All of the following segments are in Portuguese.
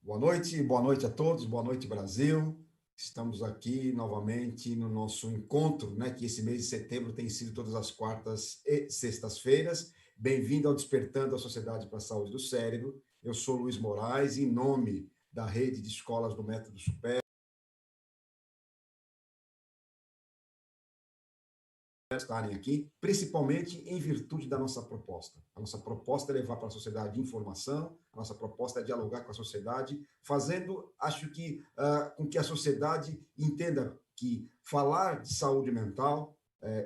Boa noite a todos, boa noite, Brasil. Estamos aqui novamente no nosso encontro, né, que esse mês de setembro tem sido todas as quartas e sextas-feiras. Bem-vindo ao Despertando a Sociedade para a Saúde do Cérebro. Eu sou Luiz Moraes, em nome da rede de escolas do Método Supera, estarem aqui, principalmente em virtude da nossa proposta. A nossa proposta é levar para a sociedade informação, a nossa proposta é dialogar com a sociedade, fazendo, acho que, com que a sociedade entenda que falar de saúde mental,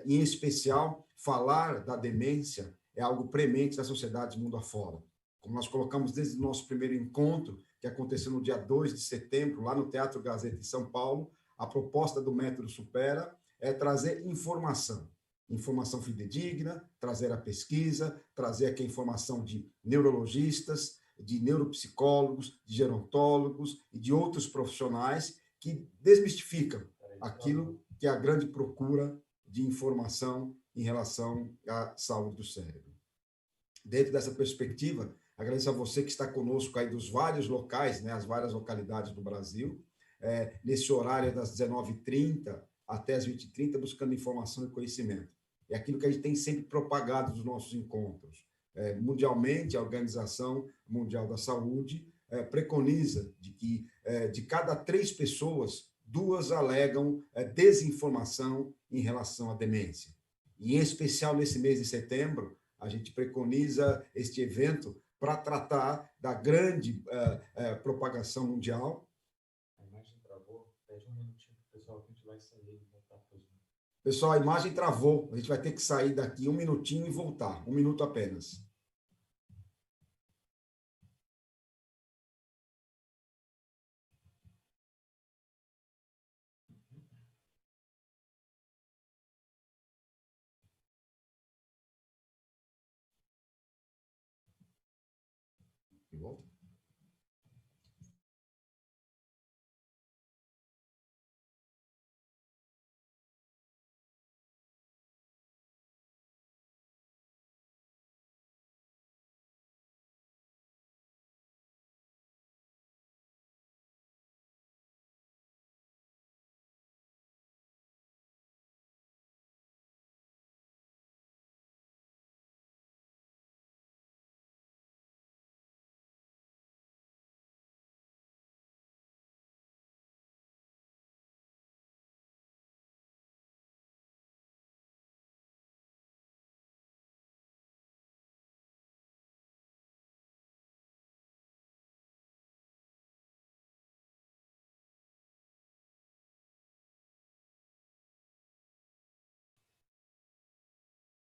em especial, falar da demência, é algo premente na sociedade mundo afora. Como nós colocamos desde o nosso primeiro encontro, que aconteceu no dia 2 de setembro, lá no Teatro Gazeta, em São Paulo, a proposta do Método Supera é trazer informação fidedigna, trazer a pesquisa, trazer aqui a informação de neurologistas, de neuropsicólogos, de gerontólogos e de outros profissionais que desmistificam aquilo que é a grande procura de informação em relação à saúde do cérebro. Dentro dessa perspectiva, agradeço a você que está conosco aí dos vários locais, né, as várias localidades do Brasil, nesse horário das 19h30 até as 20h30, buscando informação e conhecimento. É aquilo que a gente tem sempre propagado nos nossos encontros. Mundialmente, a Organização Mundial da Saúde preconiza de que de cada 3 pessoas, 2 alegam desinformação em relação à demência. E, em especial, nesse mês de setembro, a gente preconiza este evento para tratar da grande propagação mundial. A imagem travou, pede um minutinho para o pessoal que a gente vai sair e voltar para os... Pessoal, a imagem travou. A gente vai ter que sair daqui 1 minutinho e voltar. 1 minuto apenas. E volta.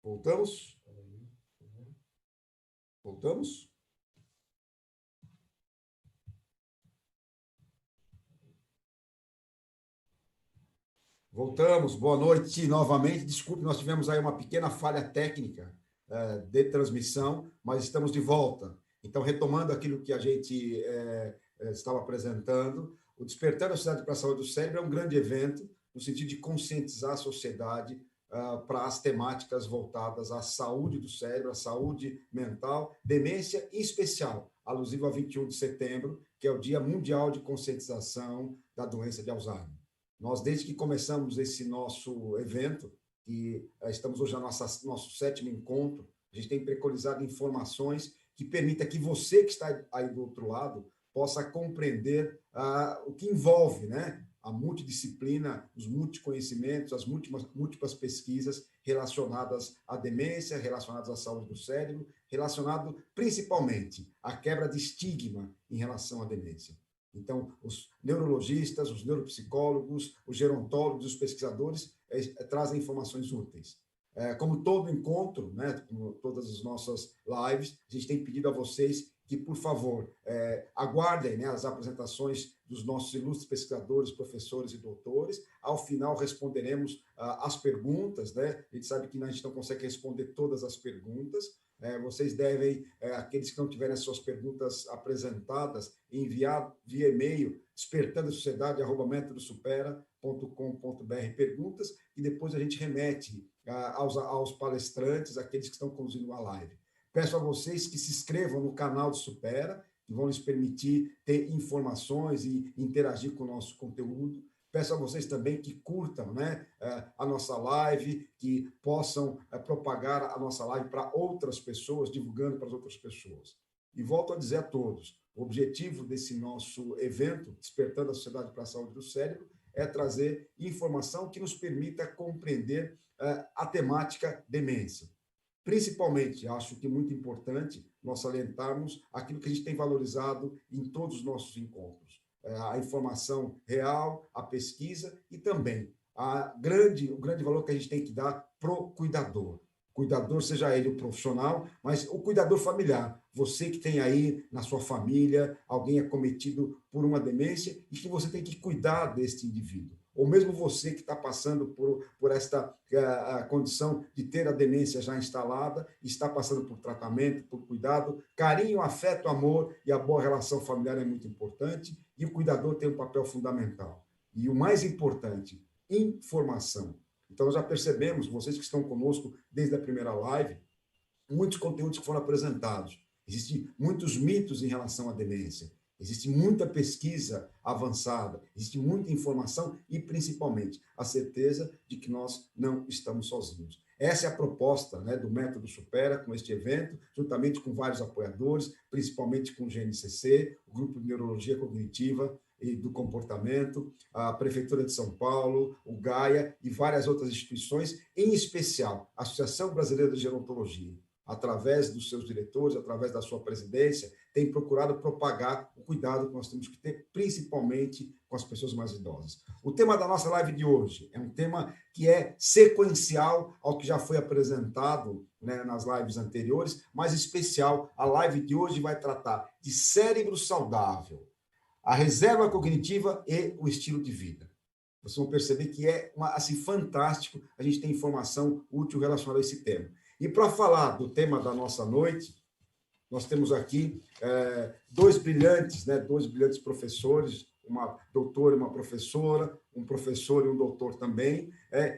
Voltamos? Voltamos? Voltamos. Boa noite novamente. Desculpe, nós tivemos aí uma pequena falha técnica de transmissão, mas estamos de volta. Então, retomando aquilo que a gente estava apresentando, o Despertando a Sociedade para a Saúde do Cérebro é um grande evento no sentido de conscientizar a sociedade para as temáticas voltadas à saúde do cérebro, à saúde mental, demência, em especial, alusivo a 21 de setembro, que é o Dia Mundial de Conscientização da Doença de Alzheimer. Nós, desde que começamos esse nosso evento, que estamos hoje no nosso 7º encontro, a gente tem preconizado informações que permitam que você que está aí do outro lado possa compreender o que envolve, né, a multidisciplina, os multiconhecimentos, as múltiplas pesquisas relacionadas à demência, relacionadas à saúde do cérebro, relacionado principalmente à quebra de estigma em relação à demência. Então, os neurologistas, os neuropsicólogos, os gerontólogos, os pesquisadores trazem informações úteis. Como todo encontro, né, como todas as nossas lives, a gente tem pedido a vocês que, por favor, aguardem, né, as apresentações dos nossos ilustres pesquisadores, professores e doutores. Ao final, responderemos as perguntas, né? A gente sabe que a gente não consegue responder todas as perguntas. Vocês devem, aqueles que não tiverem as suas perguntas apresentadas, enviar via e-mail, despertandosociedade@metodosupera.com.br perguntas, e depois a gente remete aos palestrantes, aqueles que estão conduzindo a live. Peço a vocês que se inscrevam no canal do Supera, que que vão lhes permitir ter informações e interagir com o nosso conteúdo. Peço a vocês também que curtam, né, a nossa live, que possam propagar a nossa live para outras pessoas, divulgando para as outras pessoas. E volto a dizer a todos, o objetivo desse nosso evento, Despertando a Sociedade para a Saúde do Cérebro, é trazer informação que nos permita compreender a temática demência. Principalmente, acho que é muito importante nós salientarmos aquilo que a gente tem valorizado em todos os nossos encontros. A informação real, a pesquisa e também o grande valor que a gente tem que dar pro cuidador. Cuidador, seja ele o profissional, mas o cuidador familiar. Você que tem aí na sua família alguém acometido por uma demência e que você tem que cuidar deste indivíduo. Ou mesmo você que está passando por esta condição de ter a demência já instalada, está passando por tratamento, por cuidado, carinho, afeto, amor e a boa relação familiar é muito importante e o cuidador tem um papel fundamental. E o mais importante, informação. Então, nós já percebemos, vocês que estão conosco desde a primeira live, muitos conteúdos que foram apresentados. Existem muitos mitos em relação à demência. Existe muita pesquisa avançada, existe muita informação e, principalmente, a certeza de que nós não estamos sozinhos. Essa é a proposta, né, do Método Supera, com este evento, juntamente com vários apoiadores, principalmente com o GNCC, o Grupo de Neurologia Cognitiva e do Comportamento, a Prefeitura de São Paulo, o GAIA e várias outras instituições, em especial a Associação Brasileira de Gerontologia, através dos seus diretores, através da sua presidência, tem procurado propagar o cuidado que nós temos que ter, principalmente com as pessoas mais idosas. O tema da nossa live de hoje é um tema que é sequencial ao que já foi apresentado, né, nas lives anteriores, mas especial. A live de hoje vai tratar de cérebro saudável, a reserva cognitiva e o estilo de vida. Vocês vão perceber que é assim, fantástico a gente ter informação útil relacionada a esse tema. E para falar do tema da nossa noite, nós temos aqui dois brilhantes professores, uma doutora e uma professora, um professor e um doutor também,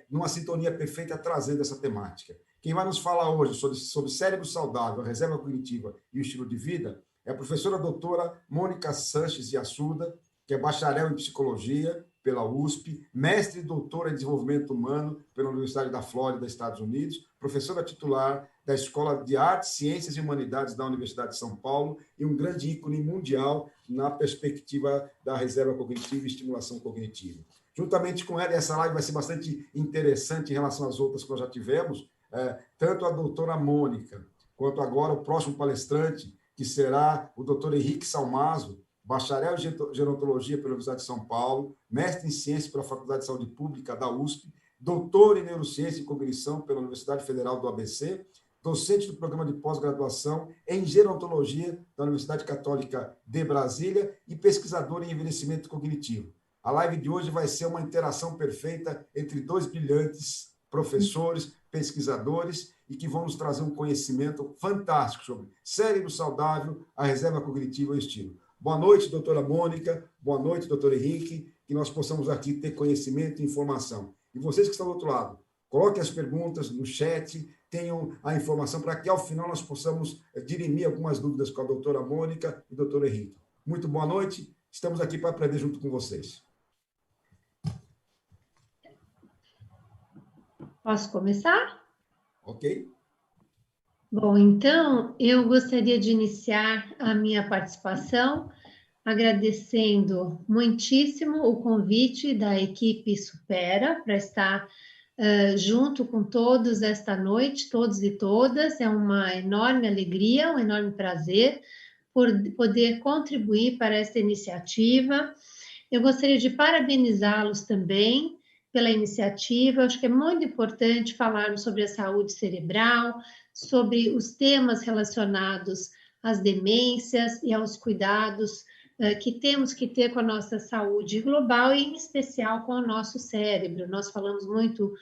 numa sintonia perfeita trazendo essa temática. Quem vai nos falar hoje sobre cérebro saudável, a reserva cognitiva e o estilo de vida é a professora doutora Mônica Sanches de Assuda, que é bacharel em psicologia pela USP, mestre e doutora em desenvolvimento humano pela Universidade da Flórida, Estados Unidos, professora titular da Escola de Artes, Ciências e Humanidades da Universidade de São Paulo e um grande ícone mundial na perspectiva da reserva cognitiva e estimulação cognitiva. Juntamente com ela, essa live vai ser bastante interessante em relação às outras que nós já tivemos, tanto a doutora Mônica, quanto agora o próximo palestrante, que será o doutor Henrique Salmazo, bacharel em gerontologia pela Universidade de São Paulo, mestre em ciências pela Faculdade de Saúde Pública da USP, doutor em neurociência e cognição pela Universidade Federal do ABC, docente do programa de pós-graduação em gerontologia da Universidade Católica de Brasília e pesquisador em envelhecimento cognitivo. A live de hoje vai ser uma interação perfeita entre dois brilhantes professores, pesquisadores, e que vão nos trazer um conhecimento fantástico sobre cérebro saudável, a reserva cognitiva e o estilo. Boa noite, doutora Mônica. Boa noite, doutor Henrique. Que nós possamos aqui ter conhecimento e informação. E vocês que estão do outro lado, coloquem as perguntas no chat, tenham a informação para que, ao final, nós possamos dirimir algumas dúvidas com a doutora Mônica e o doutor Henrique. Muito boa noite. Estamos aqui para aprender junto com vocês. Posso começar? Ok. Bom, então, eu gostaria de iniciar a minha participação agradecendo muitíssimo o convite da equipe Supera para estar junto com todos esta noite, todos e todas. É uma enorme alegria, um enorme prazer por poder contribuir para esta iniciativa. Eu gostaria de parabenizá-los também pela iniciativa. Acho que é muito importante falarmos sobre a saúde cerebral, sobre os temas relacionados às demências e aos cuidados que temos que ter com a nossa saúde global e, em especial, com o nosso cérebro. Nós falamos muito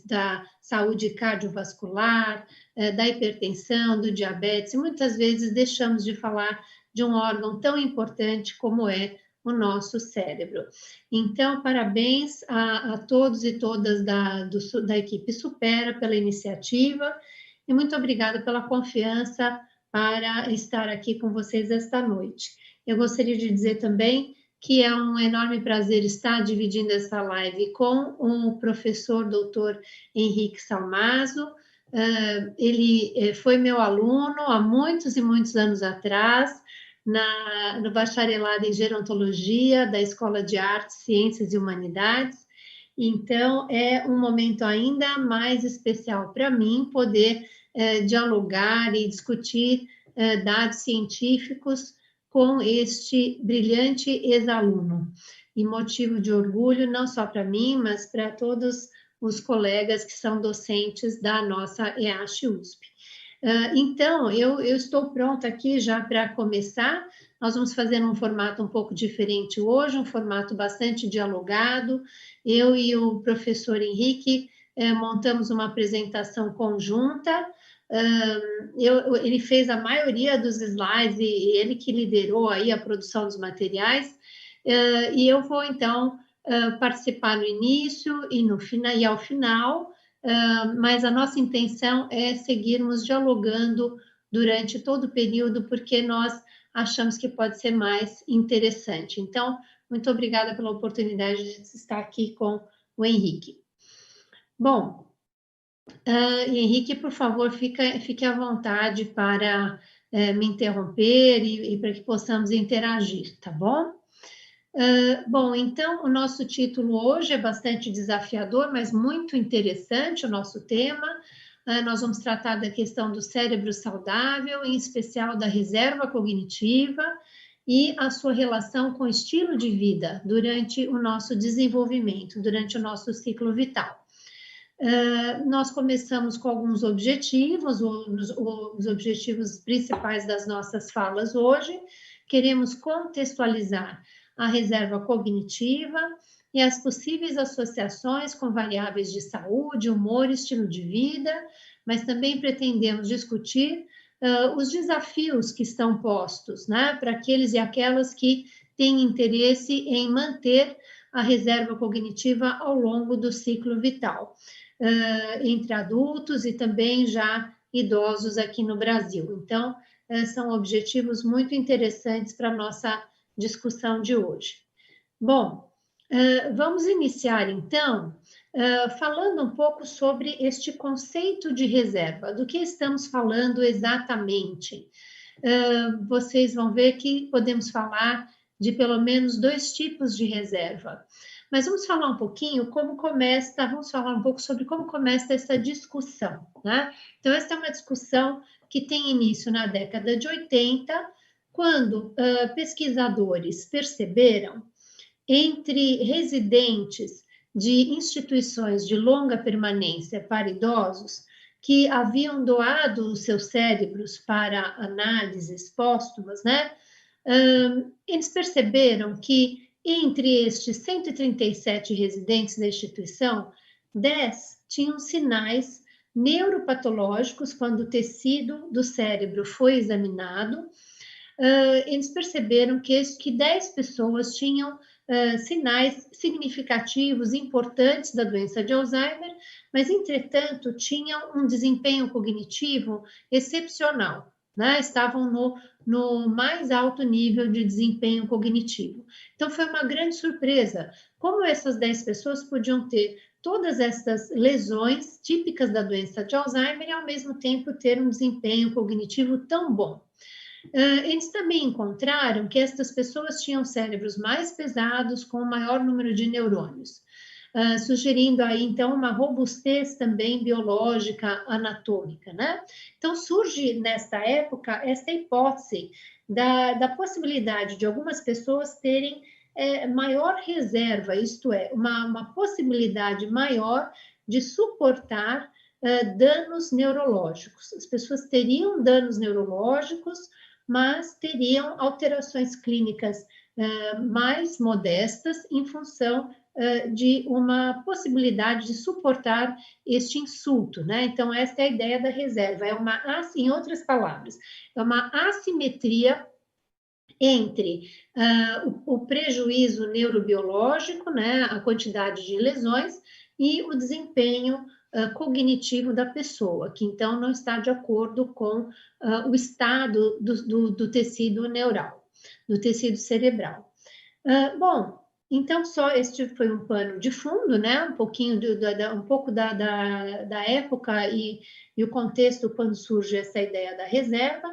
da saúde cardiovascular, da hipertensão, do diabetes, e muitas vezes deixamos de falar de um órgão tão importante como é o nosso cérebro. Então, parabéns a todos e todas da equipe Supera pela iniciativa e muito obrigada pela confiança para estar aqui com vocês esta noite. Eu gostaria de dizer também que é um enorme prazer estar dividindo essa live com o professor doutor Henrique Salmazo. Ele foi meu aluno há muitos e muitos anos atrás, no bacharelado em gerontologia da Escola de Artes, Ciências e Humanidades. Então, é um momento ainda mais especial para mim poder dialogar e discutir dados científicos com este brilhante ex-aluno. E motivo de orgulho não só para mim, mas para todos os colegas que são docentes da nossa EASH-USP. Então, eu estou pronta aqui já para começar. Nós vamos fazer um formato um pouco diferente hoje, um formato bastante dialogado. Eu e o professor Henrique montamos uma apresentação conjunta. Ele fez a maioria dos slides e ele que liderou aí a produção dos materiais. E eu vou, então, participar no início e no final, e ao final, mas a nossa intenção é seguirmos dialogando durante todo o período, porque nós achamos que pode ser mais interessante. Então, muito obrigada pela oportunidade de estar aqui com o Henrique. Bom, Henrique, por favor, fique à vontade para me interromper e para que possamos interagir, tá bom? Bom, então, o nosso título hoje é bastante desafiador, mas muito interessante o nosso tema. Nós vamos tratar da questão do cérebro saudável, em especial da reserva cognitiva e a sua relação com o estilo de vida durante o nosso desenvolvimento, durante o nosso ciclo vital. Nós começamos com alguns objetivos, os objetivos principais das nossas falas hoje. Queremos contextualizar a reserva cognitiva e as possíveis associações com variáveis de saúde, humor e estilo de vida, mas também pretendemos discutir os desafios que estão postos, né, para aqueles e aquelas que têm interesse em manter a reserva cognitiva ao longo do ciclo vital, entre adultos e também já idosos aqui no Brasil. Então, são objetivos muito interessantes para a nossa discussão de hoje. Bom, vamos iniciar então falando um pouco sobre este conceito de reserva, do que estamos falando exatamente. Vocês vão ver que podemos falar de pelo menos 2 tipos de reserva. Mas vamos falar um pouquinho vamos falar um pouco sobre como começa essa discussão, né? Então, essa é uma discussão que tem início na década de 80, quando pesquisadores perceberam, entre residentes de instituições de longa permanência para idosos, que haviam doado os seus cérebros para análises póstumas, né? Eles perceberam que entre estes 137 residentes da instituição, 10 tinham sinais neuropatológicos quando o tecido do cérebro foi examinado. Eles perceberam que 10 pessoas tinham sinais significativos, importantes da doença de Alzheimer, mas, entretanto, tinham um desempenho cognitivo excepcional, né? Estavam no mais alto nível de desempenho cognitivo. Então, foi uma grande surpresa como essas 10 pessoas podiam ter todas essas lesões típicas da doença de Alzheimer e, ao mesmo tempo, ter um desempenho cognitivo tão bom. Eles também encontraram que estas pessoas tinham cérebros mais pesados, com maior número de neurônios, sugerindo aí, então, uma robustez também biológica, anatômica, né? Então, surge, nesta época, esta hipótese da possibilidade de algumas pessoas terem maior reserva, isto é, uma possibilidade maior de suportar danos neurológicos. As pessoas teriam danos neurológicos, mas teriam alterações clínicas mais modestas em função de uma possibilidade de suportar este insulto, né? Então, essa é a ideia da reserva, em outras palavras, é uma assimetria entre o prejuízo neurobiológico, né, a quantidade de lesões, e o desempenho cognitivo da pessoa, que então não está de acordo com o estado do tecido neural, do tecido cerebral. Bom, então só este foi um pano de fundo, né? Um pouquinho um pouco da época e o contexto quando surge essa ideia da reserva.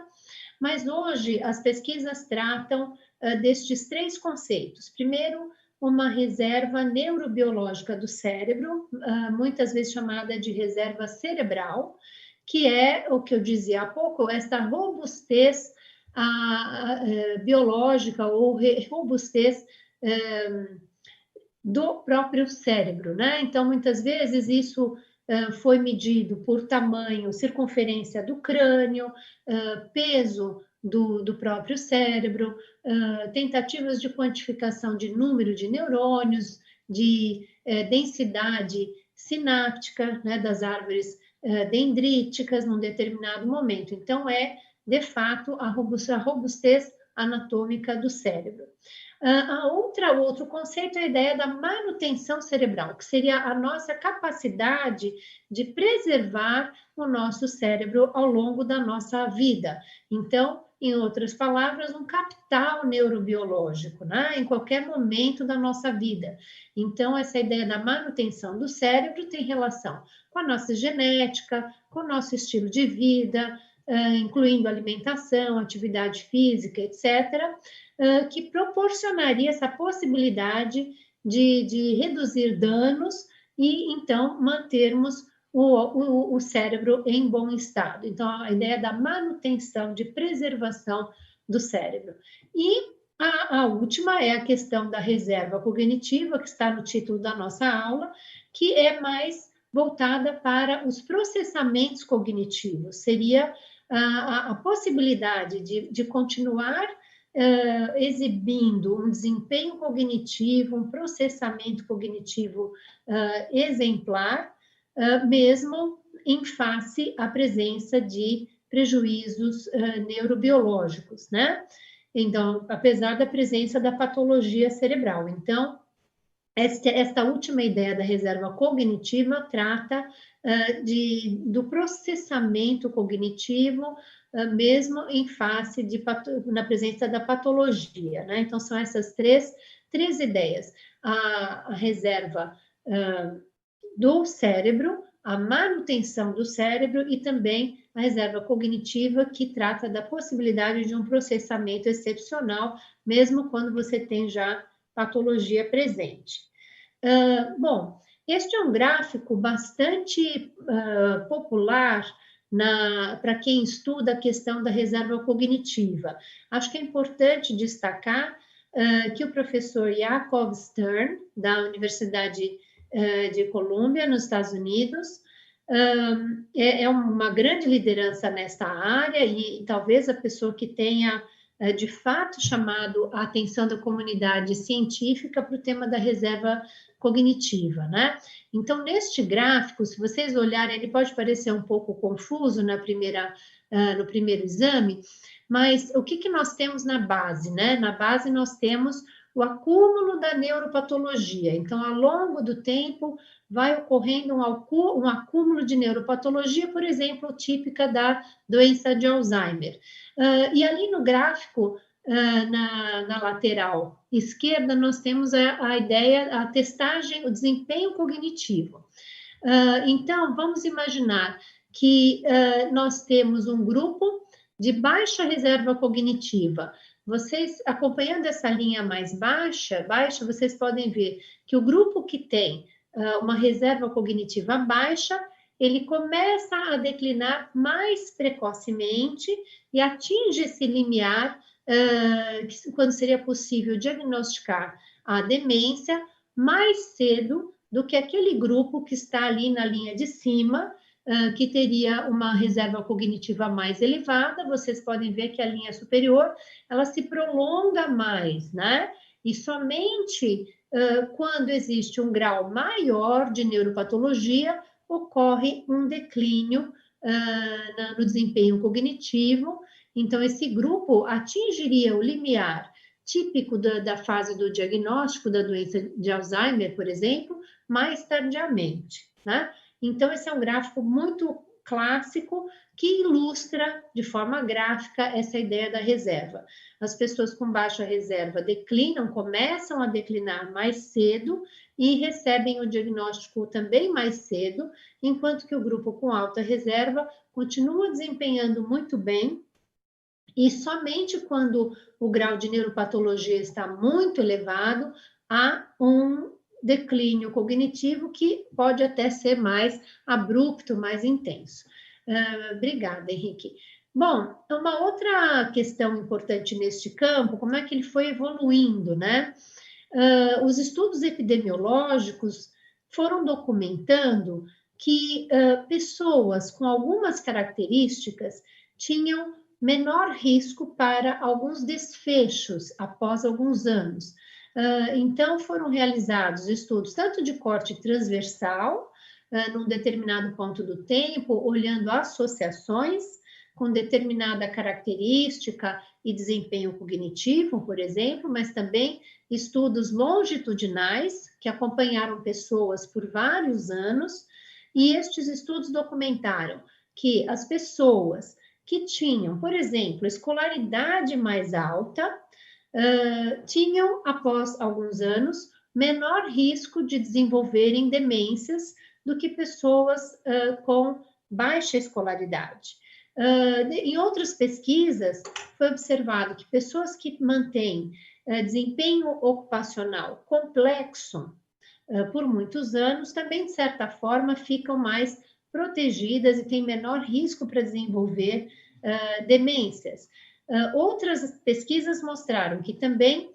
Mas hoje as pesquisas tratam destes 3 conceitos. Primeiro, uma reserva neurobiológica do cérebro, muitas vezes chamada de reserva cerebral, que é o que eu dizia há pouco, esta robustez biológica ou robustez do próprio cérebro, né? Então, muitas vezes isso foi medido por tamanho, circunferência do crânio, peso do próprio cérebro, tentativas de quantificação de número de neurônios, de densidade sináptica, né, das árvores dendríticas num determinado momento. Então, de fato, a robustez anatômica do cérebro. Outro conceito é a ideia da manutenção cerebral, que seria a nossa capacidade de preservar o nosso cérebro ao longo da nossa vida. Então, em outras palavras, um capital neurobiológico, né? Em qualquer momento da nossa vida. Então, essa ideia da manutenção do cérebro tem relação com a nossa genética, com o nosso estilo de vida, incluindo alimentação, atividade física, etc., que proporcionaria essa possibilidade de reduzir danos e, então, mantermos o cérebro em bom estado. Então, a ideia da manutenção, de preservação do cérebro. E a última é a questão da reserva cognitiva, que está no título da nossa aula, que é mais voltada para os processamentos cognitivos. Seria a possibilidade de continuar exibindo um desempenho cognitivo, um processamento cognitivo exemplar, mesmo em face à presença de prejuízos neurobiológicos, né? Então, apesar da presença da patologia cerebral. Então, esta última ideia da reserva cognitiva trata do processamento cognitivo, mesmo em face na presença da patologia, né? Então, são essas três ideias. A reserva do cérebro, a manutenção do cérebro e também a reserva cognitiva, que trata da possibilidade de um processamento excepcional, mesmo quando você tem já patologia presente. Bom, este é um gráfico bastante popular para quem estuda a questão da reserva cognitiva. Acho que é importante destacar que o professor Yakov Stern, da Universidade de Colômbia, nos Estados Unidos, é uma grande liderança nesta área e talvez a pessoa que tenha de fato chamado a atenção da comunidade científica para o tema da reserva cognitiva, né? Então, neste gráfico, se vocês olharem, ele pode parecer um pouco confuso no primeiro exame, mas o que nós temos na base, né? Na base nós temos o acúmulo da neuropatologia. Então, ao longo do tempo, vai ocorrendo um acúmulo de neuropatologia, por exemplo, típica da doença de Alzheimer. E ali no gráfico, na lateral esquerda, nós temos a ideia, a testagem, o desempenho cognitivo. Então, vamos imaginar que nós temos um grupo de baixa reserva cognitiva. Vocês, acompanhando essa linha mais baixa, vocês podem ver que o grupo que tem uma reserva cognitiva baixa, ele começa a declinar mais precocemente e atinge esse limiar quando seria possível diagnosticar a demência mais cedo do que aquele grupo que está ali na linha de cima, que teria uma reserva cognitiva mais elevada. Vocês podem ver que a linha superior, ela se prolonga mais, né? E somente quando existe um grau maior de neuropatologia, ocorre um declínio no desempenho cognitivo. Então, esse grupo atingiria o limiar típico da fase do diagnóstico da doença de Alzheimer, por exemplo, mais tardiamente, né? Então, esse é um gráfico muito clássico que ilustra de forma gráfica essa ideia da reserva. As pessoas com baixa reserva declinam, começam a declinar mais cedo e recebem o diagnóstico também mais cedo, enquanto que o grupo com alta reserva continua desempenhando muito bem, e somente quando o grau de neuropatologia está muito elevado, há um declínio cognitivo que pode até ser mais abrupto, mais intenso. Obrigada, Henrique. Bom, uma outra questão importante neste campo, como é que ele foi evoluindo, né? Os estudos epidemiológicos foram documentando que pessoas com algumas características tinham menor risco para alguns desfechos após alguns anos. Então, foram realizados estudos tanto de corte transversal, num determinado ponto do tempo, olhando associações com determinada característica e desempenho cognitivo, por exemplo, mas também estudos longitudinais que acompanharam pessoas por vários anos, e estes estudos documentaram que as pessoas que tinham, por exemplo, escolaridade mais alta, tinham, após alguns anos, menor risco de desenvolverem demências do que pessoas com baixa escolaridade. Em outras pesquisas, foi observado que pessoas que mantêm desempenho ocupacional complexo por muitos anos, também, de certa forma, ficam mais protegidas e têm menor risco para desenvolver demências. Outras pesquisas mostraram que também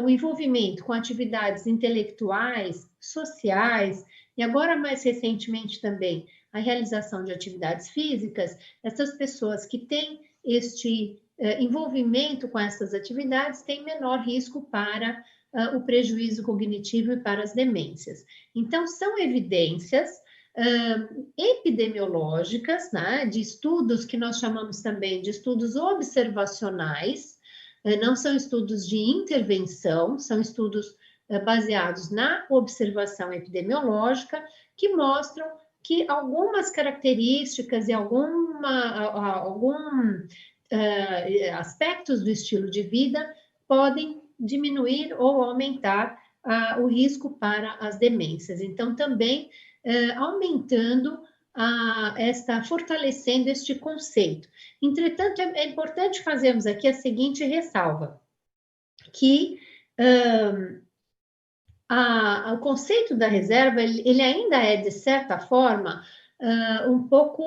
o envolvimento com atividades intelectuais, sociais, e agora mais recentemente também a realização de atividades físicas, essas pessoas que têm este envolvimento com essas atividades têm menor risco para o prejuízo cognitivo e para as demências. Então, são evidências epidemiológicas, né, de estudos que nós chamamos também de estudos observacionais, não são estudos de intervenção, são estudos baseados na observação epidemiológica, que mostram que algumas características e aspectos do estilo de vida podem diminuir ou aumentar o risco para as demências. Então, também aumentando fortalecendo este conceito. Entretanto, é importante fazermos aqui a seguinte ressalva, que o conceito da reserva, ele ainda é, de certa forma, um pouco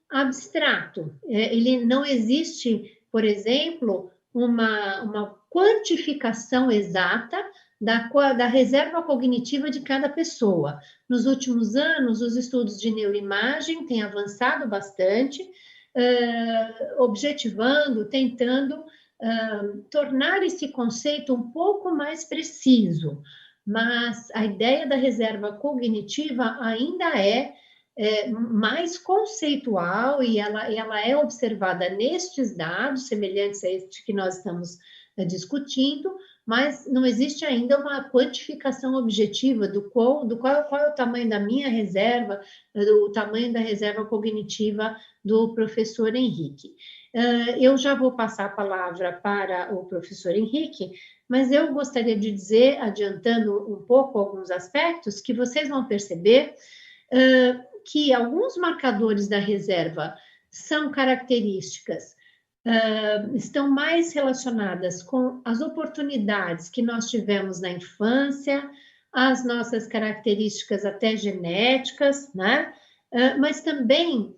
abstrato. Ele não existe, por exemplo, uma quantificação exata da reserva cognitiva de cada pessoa. Nos últimos anos, os estudos de neuroimagem têm avançado bastante, objetivando, tentando tornar esse conceito um pouco mais preciso, mas a ideia da reserva cognitiva ainda é mais conceitual e ela é observada nestes dados, semelhantes a este que nós estamos discutindo, mas não existe ainda uma quantificação objetiva qual é o tamanho da minha reserva, do tamanho da reserva cognitiva do professor Henrique. Eu já vou passar a palavra para o professor Henrique, mas eu gostaria de dizer, adiantando um pouco alguns aspectos, que vocês vão perceber que alguns marcadores da reserva são características estão mais relacionadas com as oportunidades que nós tivemos na infância, as nossas características até genéticas, né? Mas também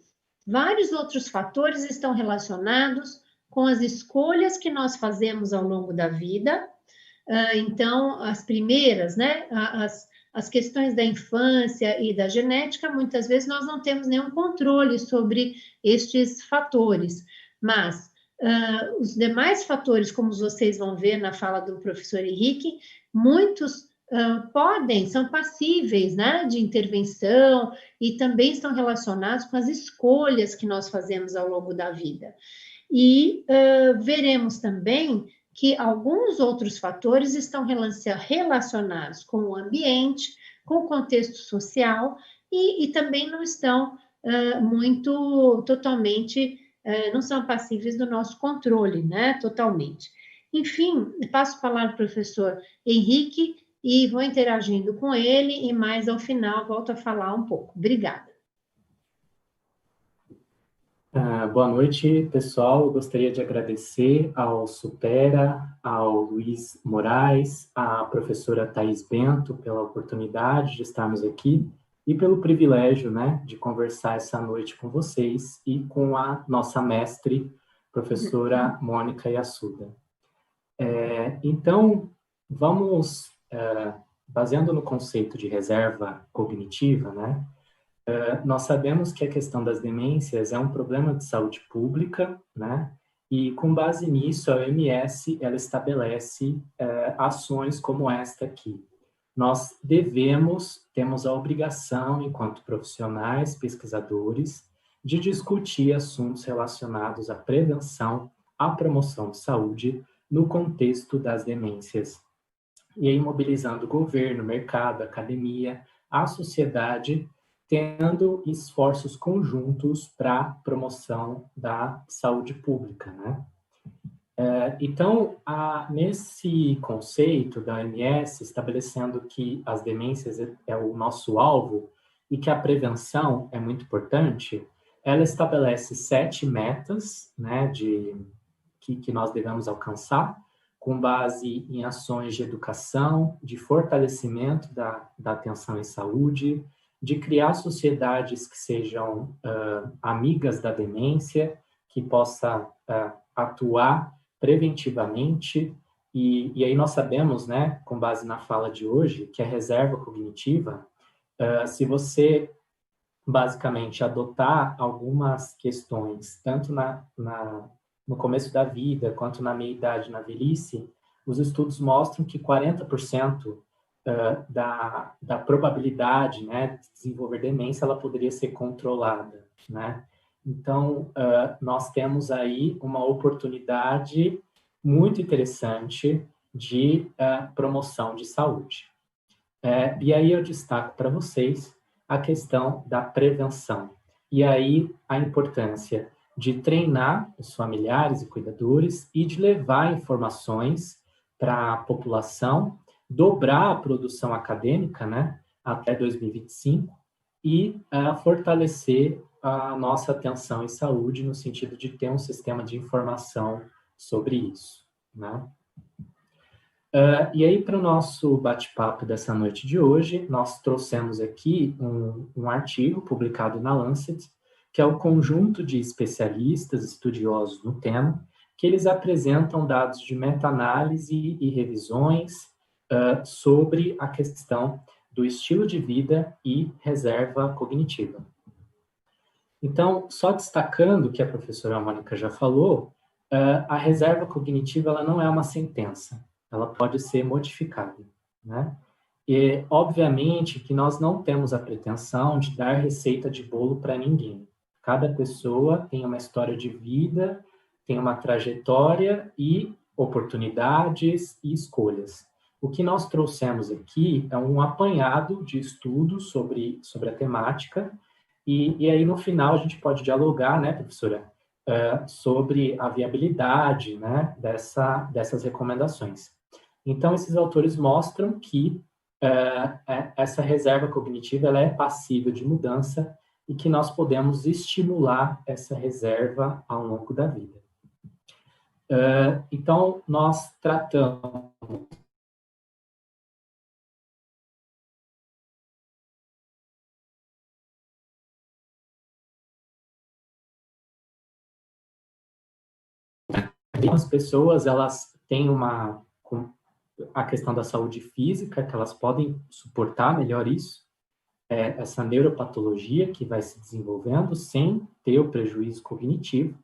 vários outros fatores estão relacionados com as escolhas que nós fazemos ao longo da vida. Então, as primeiras, né? As questões da infância e da genética, muitas vezes nós não temos nenhum controle sobre estes fatores, mas os demais fatores, como vocês vão ver na fala do professor Henrique, muitos são passíveis, né, de intervenção e também estão relacionados com as escolhas que nós fazemos ao longo da vida. E veremos também que alguns outros fatores estão relacionados com o ambiente, com o contexto social e também não estão muito totalmente, não são passíveis do nosso controle, né? Totalmente. Enfim, passo a palavra para o professor Henrique e vou interagindo com ele e mais ao final volto a falar um pouco. Obrigada. Boa noite, pessoal. Eu gostaria de agradecer ao Supera, ao Luiz Moraes, à professora Thais Bento pela oportunidade de estarmos aqui e pelo privilégio, né, de conversar essa noite com vocês e com a nossa mestre, professora Mônica Yasuda. Então, vamos, baseando no conceito de reserva cognitiva, né, nós sabemos que a questão das demências é um problema de saúde pública, né? E com base nisso, a OMS ela estabelece ações como esta aqui. Nós temos a obrigação, enquanto profissionais, pesquisadores, de discutir assuntos relacionados à prevenção, à promoção de saúde no contexto das demências. E aí mobilizando o governo, mercado, academia, a sociedade, tendo esforços conjuntos para a promoção da saúde pública, né? Então, nesse conceito da OMS, estabelecendo que as demências é o nosso alvo e que a prevenção é muito importante, ela estabelece 7 metas, né, que nós devemos alcançar, com base em ações de educação, de fortalecimento da atenção em saúde, de criar sociedades que sejam amigas da demência, que possa atuar preventivamente, e aí nós sabemos, né, com base na fala de hoje, que a reserva cognitiva, se você basicamente adotar algumas questões, tanto no começo da vida, quanto na meia-idade, na velhice, os estudos mostram que 40% da probabilidade, né, de desenvolver demência, ela poderia ser controlada, né? Então, nós temos aí uma oportunidade muito interessante de promoção de saúde. E aí eu destaco para vocês a questão da prevenção. E aí a importância de treinar os familiares e cuidadores e de levar informações para a população, dobrar a produção acadêmica, né, até 2025 e fortalecer a nossa atenção em saúde no sentido de ter um sistema de informação sobre isso, né? E aí, para o nosso bate-papo dessa noite de hoje, nós trouxemos aqui um artigo publicado na Lancet, que é o conjunto de especialistas, estudiosos no tema, que eles apresentam dados de meta-análise e revisões sobre a questão do estilo de vida e reserva cognitiva. Então, só destacando o que a professora Mônica já falou, a reserva cognitiva ela não é uma sentença, ela pode ser modificada, né? E, obviamente, que nós não temos a pretensão de dar receita de bolo para ninguém. Cada pessoa tem uma história de vida, tem uma trajetória e oportunidades e escolhas. O que nós trouxemos aqui é um apanhado de estudos sobre a temática, e aí no final a gente pode dialogar, né, professora, sobre a viabilidade, né, dessas recomendações. Então, esses autores mostram que essa reserva cognitiva ela é passível de mudança e que nós podemos estimular essa reserva ao longo da vida. Então, nós tratamos as pessoas, elas têm a questão da saúde física, que elas podem suportar melhor isso, essa neuropatologia que vai se desenvolvendo sem ter o prejuízo cognitivo,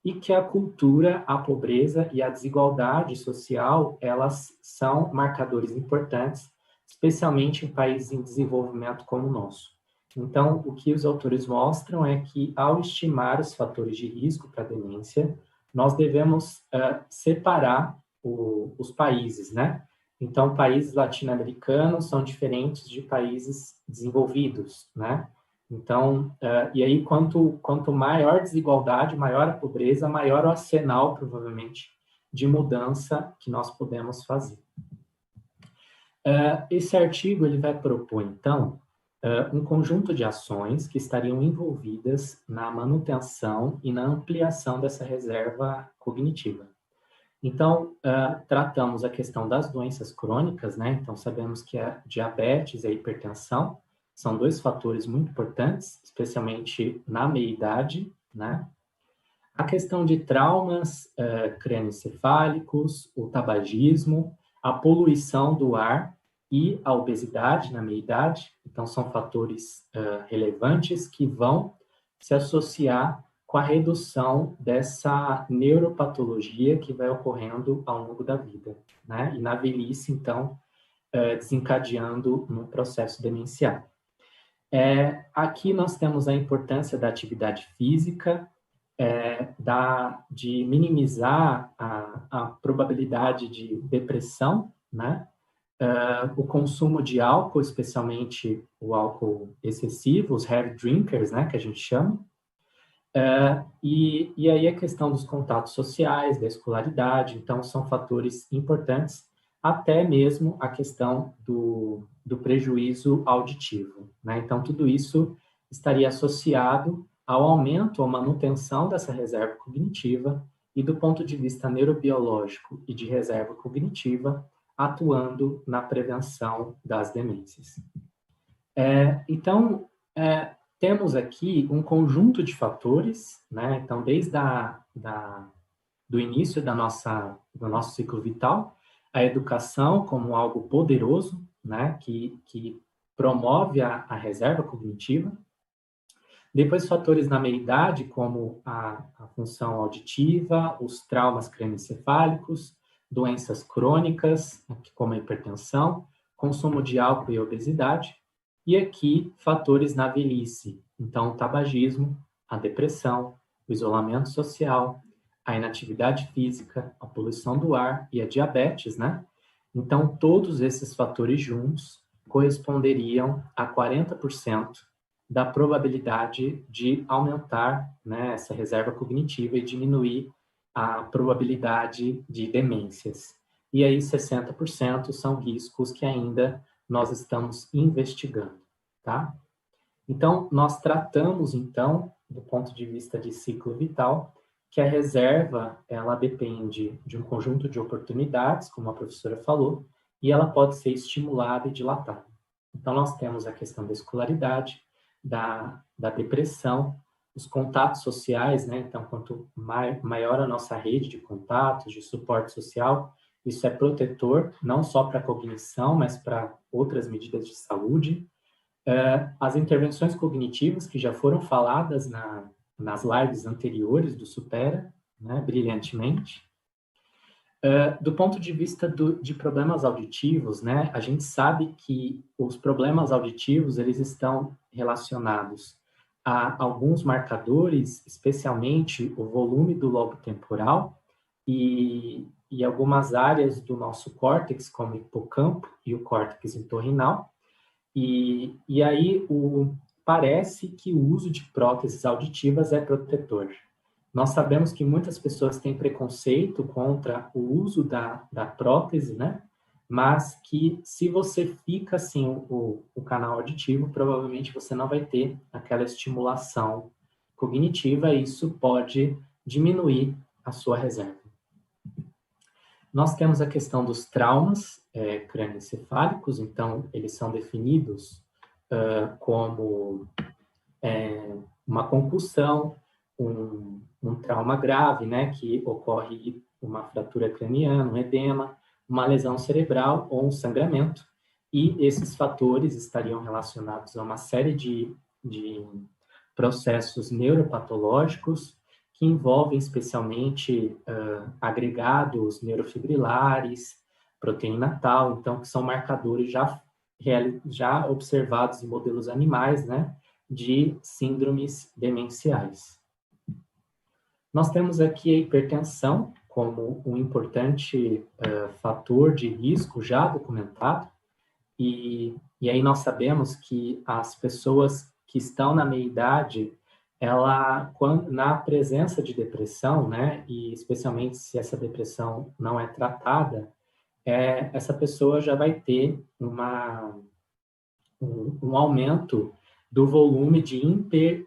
e que a cultura, a pobreza e a desigualdade social, elas são marcadores importantes, especialmente em países em desenvolvimento como o nosso. Então, o que os autores mostram é que, ao estimar os fatores de risco para a demência, nós devemos separar os países, né? Então, países latino-americanos são diferentes de países desenvolvidos, né? Então, e aí, quanto maior desigualdade, maior a pobreza, maior o arsenal, provavelmente, de mudança que nós podemos fazer. Esse artigo ele vai propor, então, um conjunto de ações que estariam envolvidas na manutenção e na ampliação dessa reserva cognitiva. Então, tratamos a questão das doenças crônicas, né? Então, sabemos que a diabetes e a hipertensão são dois fatores muito importantes, especialmente na meia-idade, né? A questão de traumas crânioencefálicos, o tabagismo, a poluição do ar e a obesidade na meia-idade. Então, são fatores relevantes que vão se associar com a redução dessa neuropatologia que vai ocorrendo ao longo da vida, né? E na velhice, então, desencadeando no processo demencial. Aqui nós temos a importância da atividade física, de minimizar a probabilidade de depressão, né? O consumo de álcool, especialmente o álcool excessivo, os heavy drinkers, né, que a gente chama. E aí a questão dos contatos sociais, da escolaridade, então são fatores importantes, até mesmo a questão do prejuízo auditivo, né? Então, tudo isso estaria associado ao aumento ou manutenção dessa reserva cognitiva e, do ponto de vista neurobiológico e de reserva cognitiva, atuando na prevenção das demências. Então, temos aqui um conjunto de fatores, né? Então, desde do início do nosso ciclo vital, a educação como algo poderoso, né? Que promove a reserva cognitiva. Depois, fatores na meia-idade, como a função auditiva, os traumas crânioencefálicos, doenças crônicas, como a hipertensão, consumo de álcool e obesidade. E aqui, fatores na velhice, então o tabagismo, a depressão, o isolamento social, a inatividade física, a poluição do ar e a diabetes, né? Então, todos esses fatores juntos corresponderiam a 40% da probabilidade de aumentar, né, essa reserva cognitiva e diminuir a probabilidade de demências. E aí, 60% são riscos que ainda nós estamos investigando, tá? Então, nós tratamos, então, do ponto de vista de ciclo vital, que a reserva, ela depende de um conjunto de oportunidades, como a professora falou, e ela pode ser estimulada e dilatada. Então, nós temos a questão da escolaridade, da depressão, os contatos sociais, né? Então, quanto maior a nossa rede de contatos, de suporte social, isso é protetor, não só para a cognição, mas para outras medidas de saúde. As intervenções cognitivas, que já foram faladas nas lives anteriores do Supera, né, brilhantemente. Do ponto de vista de problemas auditivos, né, a gente sabe que os problemas auditivos, eles estão relacionados a alguns marcadores, especialmente o volume do lobo temporal e algumas áreas do nosso córtex, como o hipocampo e o córtex entorrinal. E aí parece que o uso de próteses auditivas é protetor. Nós sabemos que muitas pessoas têm preconceito contra o uso da prótese, né? Mas que se você fica sem o canal auditivo, provavelmente você não vai ter aquela estimulação cognitiva e isso pode diminuir a sua reserva. Nós temos a questão dos traumas crânioencefálicos, então eles são definidos como uma concussão, um trauma grave, né, que ocorre uma fratura craniana, um edema, uma lesão cerebral ou um sangramento, e esses fatores estariam relacionados a uma série de processos neuropatológicos que envolvem especialmente agregados neurofibrilares, proteína tal, então que são marcadores já observados em modelos animais, né, de síndromes demenciais. Nós temos aqui a hipertensão como um importante fator de risco já documentado, e aí nós sabemos que as pessoas que estão na meia-idade, na presença de depressão, né, e especialmente se essa depressão não é tratada, essa pessoa já vai ter um aumento do volume de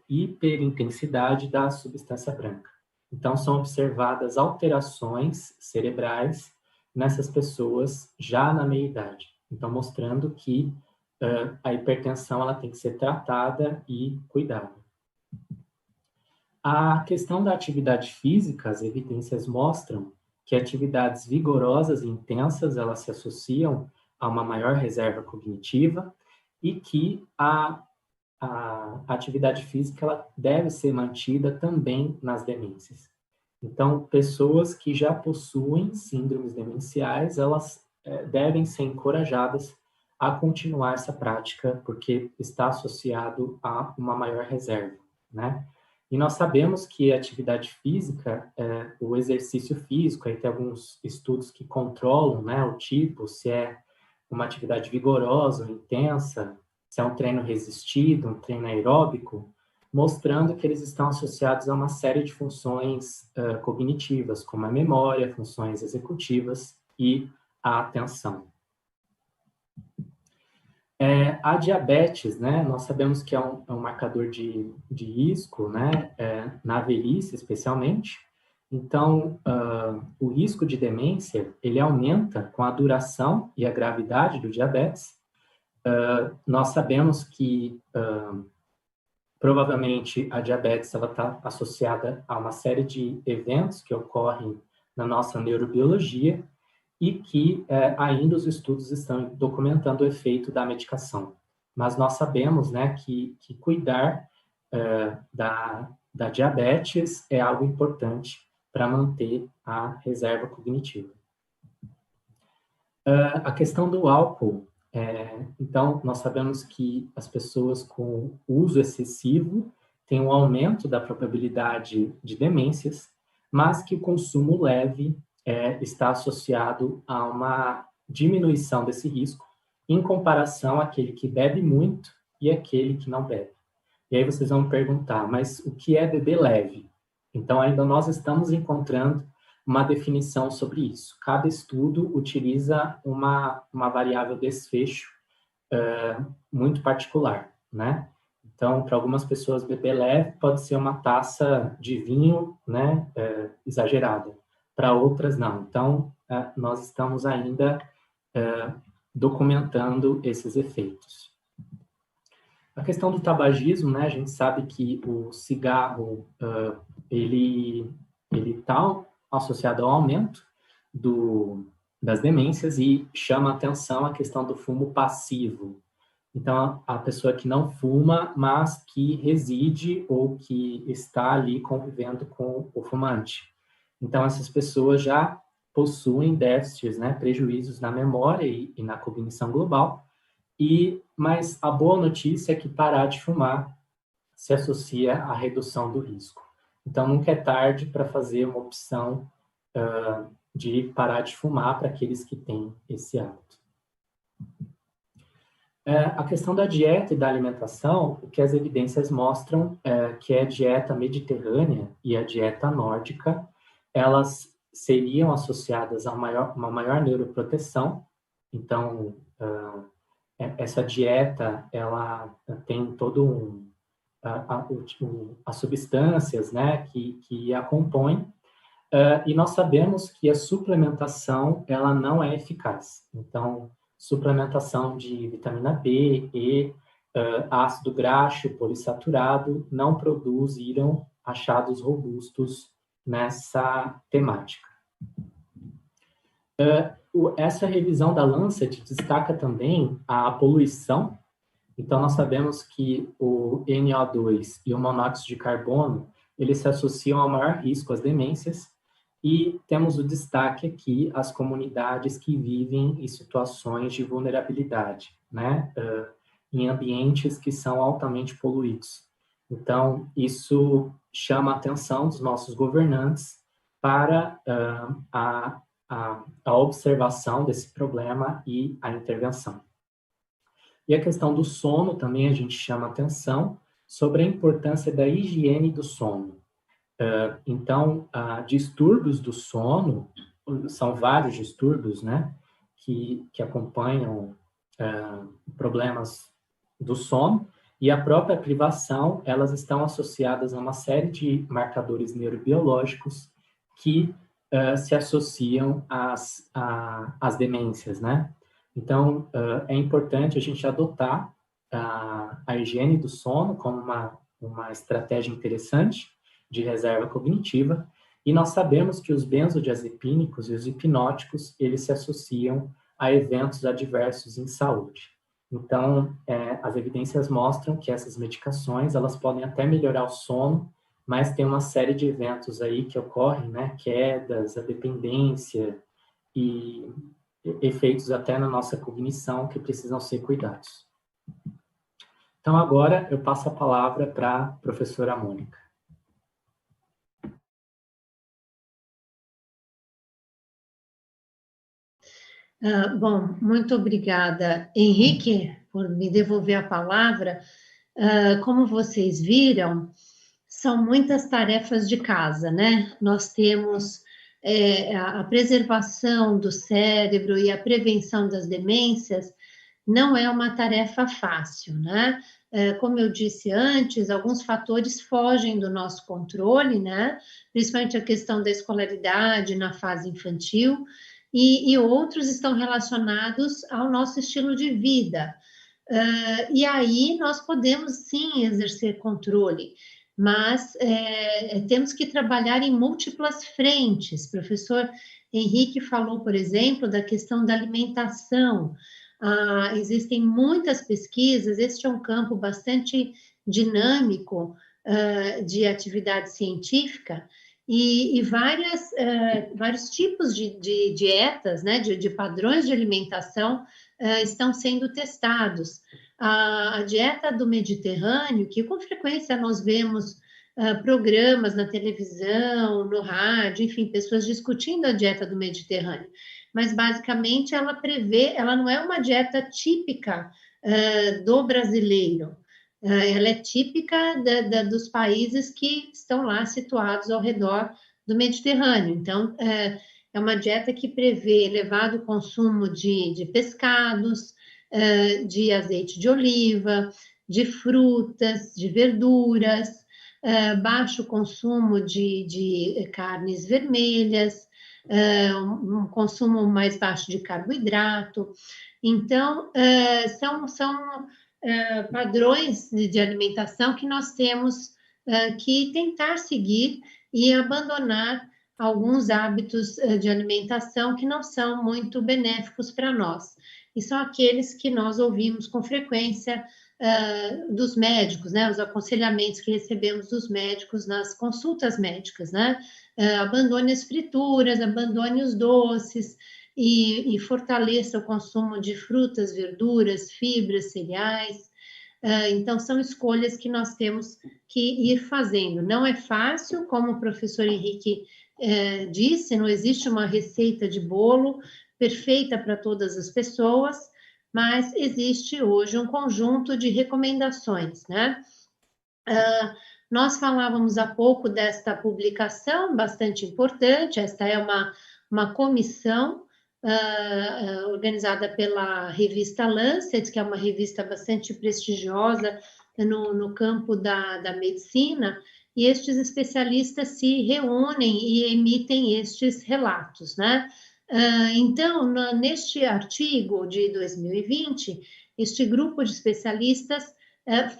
hiperintensidade da substância branca. Então, são observadas alterações cerebrais nessas pessoas já na meia-idade. Então, mostrando que a hipertensão ela tem que ser tratada e cuidada. A questão da atividade física, as evidências mostram que atividades vigorosas e intensas, elas se associam a uma maior reserva cognitiva e que a atividade física ela deve ser mantida também nas demências. Então, pessoas que já possuem síndromes demenciais, elas devem ser encorajadas a continuar essa prática, porque está associado a uma maior reserva, né? E nós sabemos que a atividade física, o exercício físico, aí tem alguns estudos que controlam, né, o tipo, se é uma atividade vigorosa ou intensa, se é um treino resistido, um treino aeróbico, mostrando que eles estão associados a uma série de funções cognitivas, como a memória, funções executivas e a atenção. A diabetes, né, nós sabemos que é um marcador de risco, né, na velhice especialmente. Então, o risco de demência, ele aumenta com a duração e a gravidade do diabetes. Nós sabemos que provavelmente a diabetes está associada a uma série de eventos que ocorrem na nossa neurobiologia e que ainda os estudos estão documentando o efeito da medicação. Mas nós sabemos, né, que cuidar da diabetes é algo importante para manter a reserva cognitiva. A questão do álcool. Então, nós sabemos que as pessoas com uso excessivo têm um aumento da probabilidade de demências, mas que o consumo leve está associado a uma diminuição desse risco em comparação àquele que bebe muito e aquele que não bebe. E aí vocês vão me perguntar, mas o que é beber leve? Então, ainda nós estamos encontrando uma definição sobre isso. Cada estudo utiliza uma variável desfecho muito particular, né? Então, para algumas pessoas, beber leve pode ser uma taça de vinho, né, exagerada. Para outras, não. Então, nós estamos ainda documentando esses efeitos. A questão do tabagismo, né, a gente sabe que o cigarro, ele está associado ao aumento das demências e chama atenção a questão do fumo passivo. Então, a pessoa que não fuma, mas que reside ou que está ali convivendo com o fumante. Então, essas pessoas já possuem déficits, né, prejuízos na memória e na cognição global, mas a boa notícia é que parar de fumar se associa à redução do risco. Então, nunca é tarde para fazer uma opção de parar de fumar para aqueles que têm esse hábito. A questão da dieta e da alimentação, o que as evidências mostram que a dieta mediterrânea e a dieta nórdica, elas seriam associadas a uma maior neuroproteção. Então, essa dieta, ela tem todo as substâncias, né, que a compõem, e nós sabemos que a suplementação, ela não é eficaz. Então, suplementação de vitamina B e ácido graxo poliinsaturado não produziram achados robustos nessa temática. Essa revisão da Lancet destaca também a poluição. Então, nós sabemos que o NO2 e o monóxido de carbono, eles se associam ao maior risco às demências, e temos o destaque aqui as comunidades que vivem em situações de vulnerabilidade, né? Em ambientes que são altamente poluídos. Então, isso chama a atenção dos nossos governantes para a observação desse problema e a intervenção. E a questão do sono também a gente chama atenção sobre a importância da higiene do sono. Então, distúrbios do sono, são vários distúrbios, né, que acompanham problemas do sono, e a própria privação, elas estão associadas a uma série de marcadores neurobiológicos que se associam às demências, né? Então, é importante a gente adotar a higiene do sono como uma estratégia interessante de reserva cognitiva, e nós sabemos que os benzodiazepínicos e os hipnóticos, eles se associam a eventos adversos em saúde. Então, as evidências mostram que essas medicações, elas podem até melhorar o sono, mas tem uma série de eventos aí que ocorrem, né? Quedas, a dependência e efeitos até na nossa cognição que precisam ser cuidados. Então, agora eu passo a palavra para a professora Mônica. Bom, muito obrigada, Henrique, por me devolver a palavra. Como vocês viram, são muitas tarefas de casa, né? Nós temos a preservação do cérebro e a prevenção das demências, não é uma tarefa fácil, né? Como eu disse antes, alguns fatores fogem do nosso controle, né? Principalmente a questão da escolaridade na fase infantil, e outros estão relacionados ao nosso estilo de vida. E aí nós podemos sim exercer controle, mas temos que trabalhar em múltiplas frentes. O professor Henrique falou, por exemplo, da questão da alimentação. Existem muitas pesquisas, este é um campo bastante dinâmico de atividade científica, e vários tipos de dietas, né, de padrões de alimentação estão sendo testados. A dieta do Mediterrâneo, que com frequência nós vemos programas na televisão, no rádio, enfim, pessoas discutindo a dieta do Mediterrâneo, mas basicamente ela não é uma dieta típica do brasileiro. Ela é típica dos países que estão lá situados ao redor do Mediterrâneo. Então, é uma dieta que prevê elevado consumo de pescados, de azeite de oliva, de frutas, de verduras, baixo consumo de carnes vermelhas, um consumo mais baixo de carboidrato. Então, são padrões de alimentação que nós temos que tentar seguir e abandonar alguns hábitos de alimentação que não são muito benéficos para nós. E são aqueles que nós ouvimos com frequência dos médicos, né? Os aconselhamentos que recebemos dos médicos nas consultas médicas, né? Abandone as frituras, abandone os doces, e fortaleça o consumo de frutas, verduras, fibras, cereais. Então, são escolhas que nós temos que ir fazendo. Não é fácil, como o professor Henrique disse, não existe uma receita de bolo perfeita para todas as pessoas, mas existe hoje um conjunto de recomendações, né? Nós falávamos há pouco desta publicação, bastante importante. Esta é uma comissão organizada pela revista Lancet, que é uma revista bastante prestigiosa no campo da medicina, e estes especialistas se reúnem e emitem estes relatos, né? Então, neste artigo de 2020, este grupo de especialistas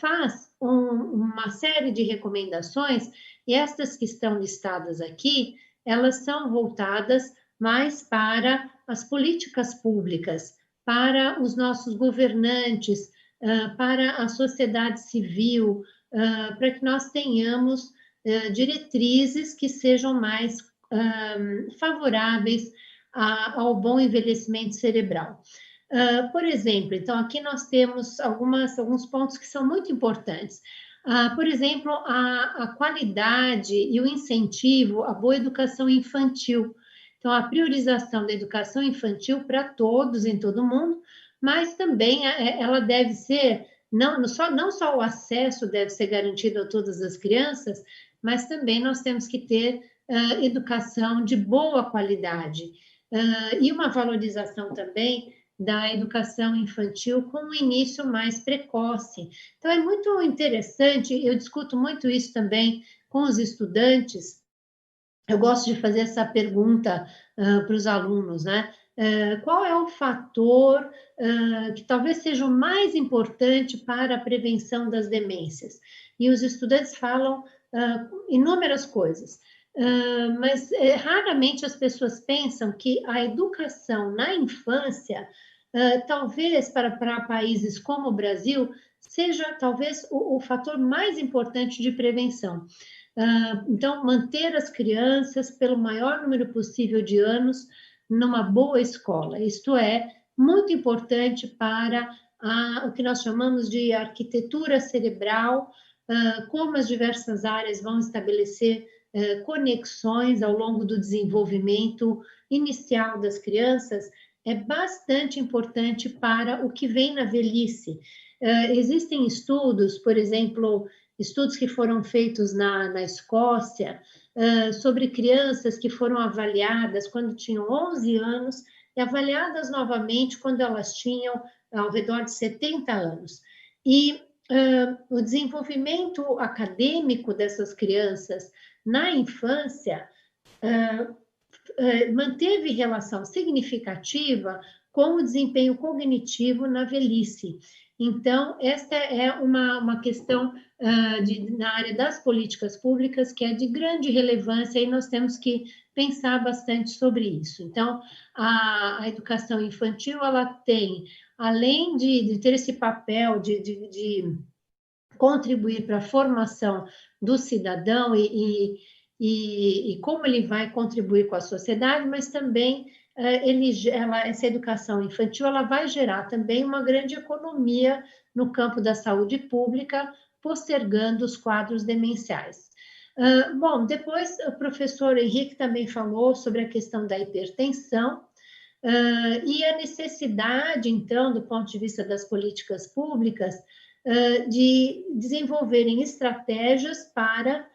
faz uma série de recomendações, e estas que estão listadas aqui, elas são voltadas mais para as políticas públicas, para os nossos governantes, para a sociedade civil, para que nós tenhamos diretrizes que sejam mais favoráveis ao bom envelhecimento cerebral. Por exemplo, então aqui nós temos alguns pontos que são muito importantes. Por exemplo, a qualidade e o incentivo à boa educação infantil. Então, a priorização da educação infantil para todos, em todo mundo, mas também ela deve ser, não só o acesso deve ser garantido a todas as crianças, mas também nós temos que ter educação de boa qualidade. E uma valorização também da educação infantil com um início mais precoce. Então, é muito interessante, eu discuto muito isso também com os estudantes. Eu gosto de fazer essa pergunta para os alunos, né? Qual é o fator que talvez seja o mais importante para a prevenção das demências? E os estudantes falam inúmeras coisas. Mas raramente as pessoas pensam que a educação na infância, talvez para países como o Brasil, seja talvez o fator mais importante de prevenção. Então, manter as crianças pelo maior número possível de anos numa boa escola, isto é, muito importante para o que nós chamamos de arquitetura cerebral, como as diversas áreas vão estabelecer conexões ao longo do desenvolvimento inicial das crianças, é bastante importante para o que vem na velhice. Existem estudos, por exemplo, estudos que foram feitos na Escócia, sobre crianças que foram avaliadas quando tinham 11 anos e avaliadas novamente quando elas tinham ao redor de 70 anos. E o desenvolvimento acadêmico dessas crianças na infância manteve relação significativa com o desempenho cognitivo na velhice. Então, esta é uma questão na área das políticas públicas que é de grande relevância e nós temos que pensar bastante sobre isso. Então, a educação infantil, ela tem, além de ter esse papel de contribuir para a formação do cidadão e como ele vai contribuir com a sociedade, mas também essa educação infantil ela vai gerar também uma grande economia no campo da saúde pública, postergando os quadros demenciais. Bom, depois o professor Henrique também falou sobre a questão da hipertensão e a necessidade, então, do ponto de vista das políticas públicas, de desenvolverem estratégias para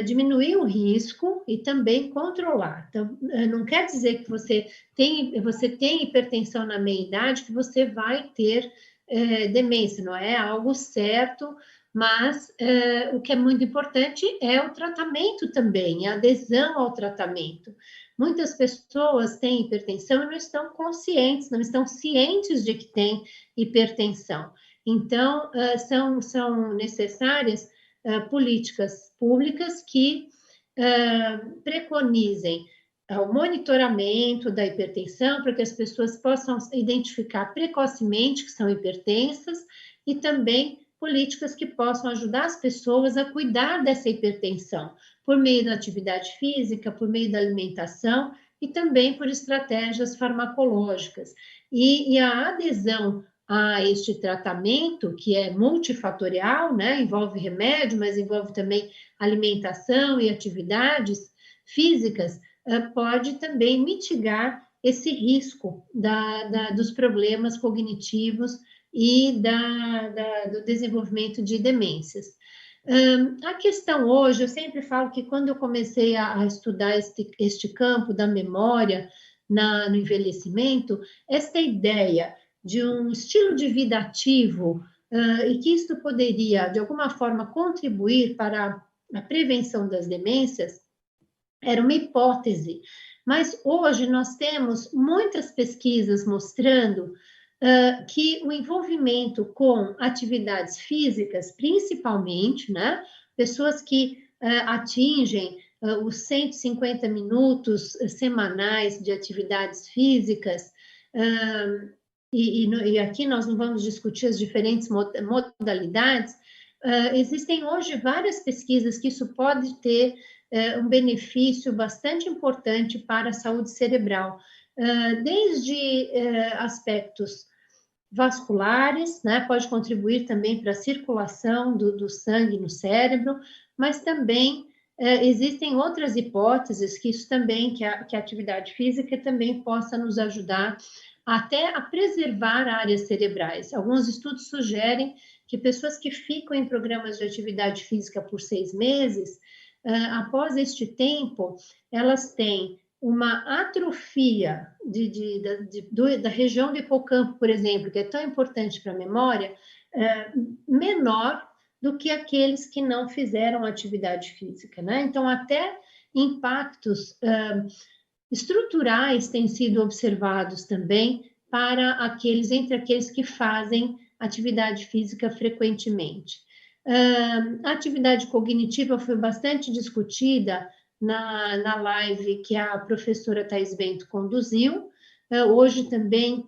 diminuir o risco e também controlar. Então, não quer dizer que você tem hipertensão na meia-idade que você vai ter demência, não é algo certo, mas o que é muito importante é o tratamento também, a adesão ao tratamento. Muitas pessoas têm hipertensão e não estão conscientes, não estão cientes de que têm hipertensão. Então, são necessárias políticas públicas que preconizem o monitoramento da hipertensão para que as pessoas possam identificar precocemente que são hipertensas e também políticas que possam ajudar as pessoas a cuidar dessa hipertensão por meio da atividade física, por meio da alimentação e também por estratégias farmacológicas. E a adesão a este tratamento, que é multifatorial, né? Envolve remédio, mas envolve também alimentação e atividades físicas, pode também mitigar esse risco dos problemas cognitivos e do desenvolvimento de demências. A questão hoje, eu sempre falo que quando eu comecei a estudar este campo da memória no envelhecimento, esta ideia de um estilo de vida ativo e que isto poderia, de alguma forma, contribuir para a prevenção das demências, era uma hipótese. Mas hoje nós temos muitas pesquisas mostrando que o envolvimento com atividades físicas, principalmente, né, pessoas que atingem os 150 minutos semanais de atividades físicas, e aqui nós não vamos discutir as diferentes modalidades, existem hoje várias pesquisas que isso pode ter um benefício bastante importante para a saúde cerebral, desde aspectos vasculares, né? Pode contribuir também para a circulação do sangue no cérebro, mas também existem outras hipóteses que isso também, que a atividade física também possa nos ajudar até a preservar áreas cerebrais. Alguns estudos sugerem que pessoas que ficam em programas de atividade física por 6 meses, após este tempo, elas têm uma atrofia da região do hipocampo, por exemplo, que é tão importante para a memória, menor do que aqueles que não fizeram atividade física, né? Então, até impactos estruturais têm sido observados também entre aqueles que fazem atividade física frequentemente. A atividade cognitiva foi bastante discutida na live que a professora Thais Bento conduziu. Hoje também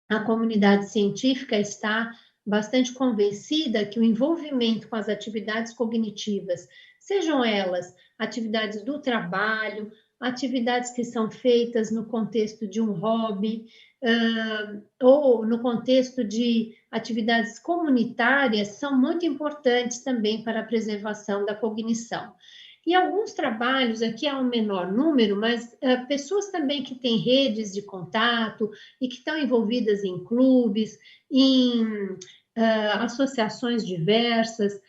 a comunidade científica está bastante convencida que o envolvimento com as atividades cognitivas, sejam elas atividades do trabalho, atividades que são feitas no contexto de um hobby, ou no contexto de atividades comunitárias, são muito importantes também para a preservação da cognição. E alguns trabalhos, aqui há um menor número, mas pessoas também que têm redes de contato e que estão envolvidas em clubes, em associações diversas,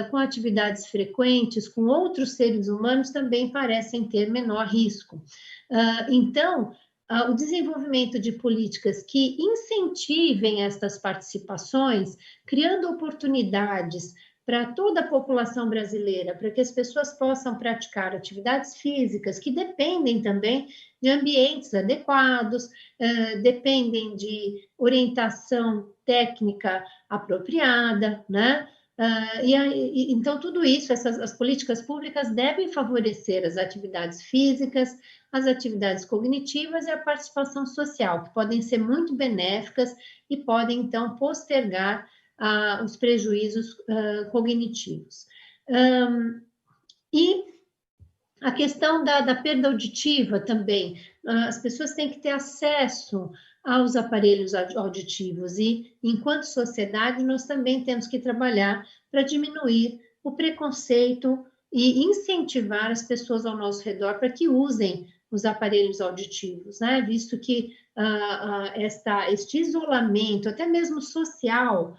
com atividades frequentes, com outros seres humanos, também parecem ter menor risco. Então, o desenvolvimento de políticas que incentivem estas participações, criando oportunidades para toda a população brasileira, para que as pessoas possam praticar atividades físicas que dependem também de ambientes adequados, dependem de orientação técnica apropriada, né? Então, tudo isso, as políticas públicas devem favorecer as atividades físicas, as atividades cognitivas e a participação social, que podem ser muito benéficas e podem, então, postergar os prejuízos cognitivos. E a questão da perda auditiva também, as pessoas têm que ter acesso aos aparelhos auditivos e, enquanto sociedade, nós também temos que trabalhar para diminuir o preconceito e incentivar as pessoas ao nosso redor para que usem os aparelhos auditivos, né? Visto que este isolamento, até mesmo social,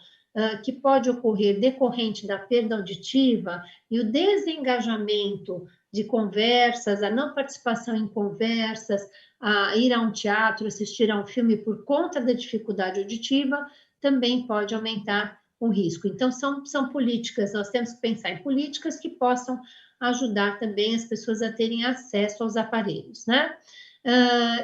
que pode ocorrer decorrente da perda auditiva e o desengajamento de conversas, a não participação em conversas, a ir a um teatro, assistir a um filme por conta da dificuldade auditiva, também pode aumentar o risco. Então, são políticas, nós temos que pensar em políticas que possam ajudar também as pessoas a terem acesso aos aparelhos, né?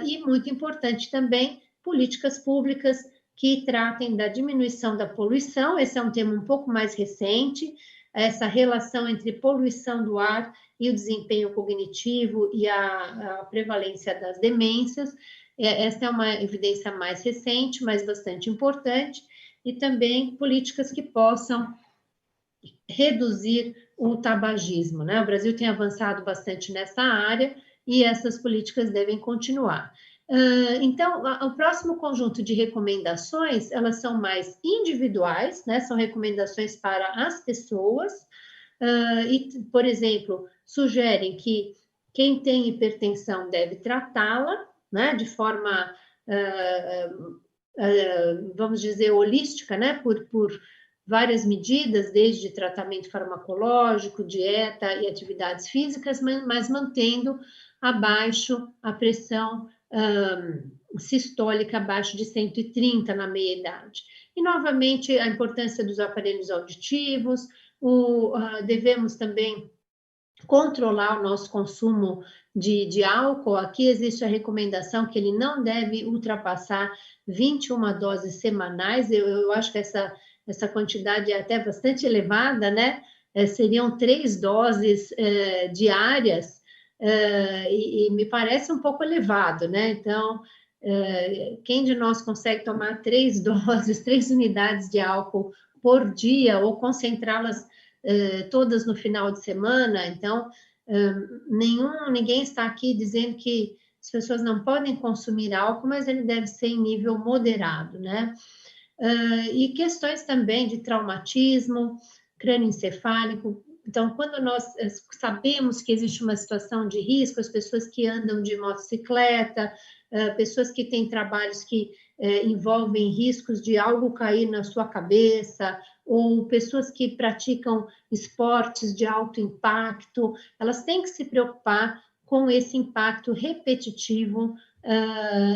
E muito importante também, políticas públicas que tratem da diminuição da poluição, esse é um tema um pouco mais recente, essa relação entre poluição do ar e o desempenho cognitivo e a prevalência das demências, essa é uma evidência mais recente, mas bastante importante, e também políticas que possam reduzir o tabagismo, né? O Brasil tem avançado bastante nessa área e essas políticas devem continuar. Então, o próximo conjunto de recomendações, elas são mais individuais, né? São recomendações para as pessoas, e, por exemplo, sugerem que quem tem hipertensão deve tratá-la, né? De forma, vamos dizer, holística, né? Por várias medidas, desde tratamento farmacológico, dieta e atividades físicas, mas mantendo abaixo a pressão sistólica abaixo de 130 na meia-idade. E, novamente, a importância dos aparelhos auditivos, devemos também controlar o nosso consumo de álcool. Aqui existe a recomendação que ele não deve ultrapassar 21 doses semanais, eu acho que essa quantidade é até bastante elevada, né? Seriam 3 doses diárias, e me parece um pouco elevado, né? Então, quem de nós consegue tomar 3 doses, 3 unidades de álcool por dia, ou concentrá-las todas no final de semana? Então, ninguém está aqui dizendo que as pessoas não podem consumir álcool, mas ele deve ser em nível moderado, né? e questões também de traumatismo crânioencefálico. Então, quando nós sabemos que existe uma situação de risco, as pessoas que andam de motocicleta, pessoas que têm trabalhos que envolvem riscos de algo cair na sua cabeça, ou pessoas que praticam esportes de alto impacto, elas têm que se preocupar com esse impacto repetitivo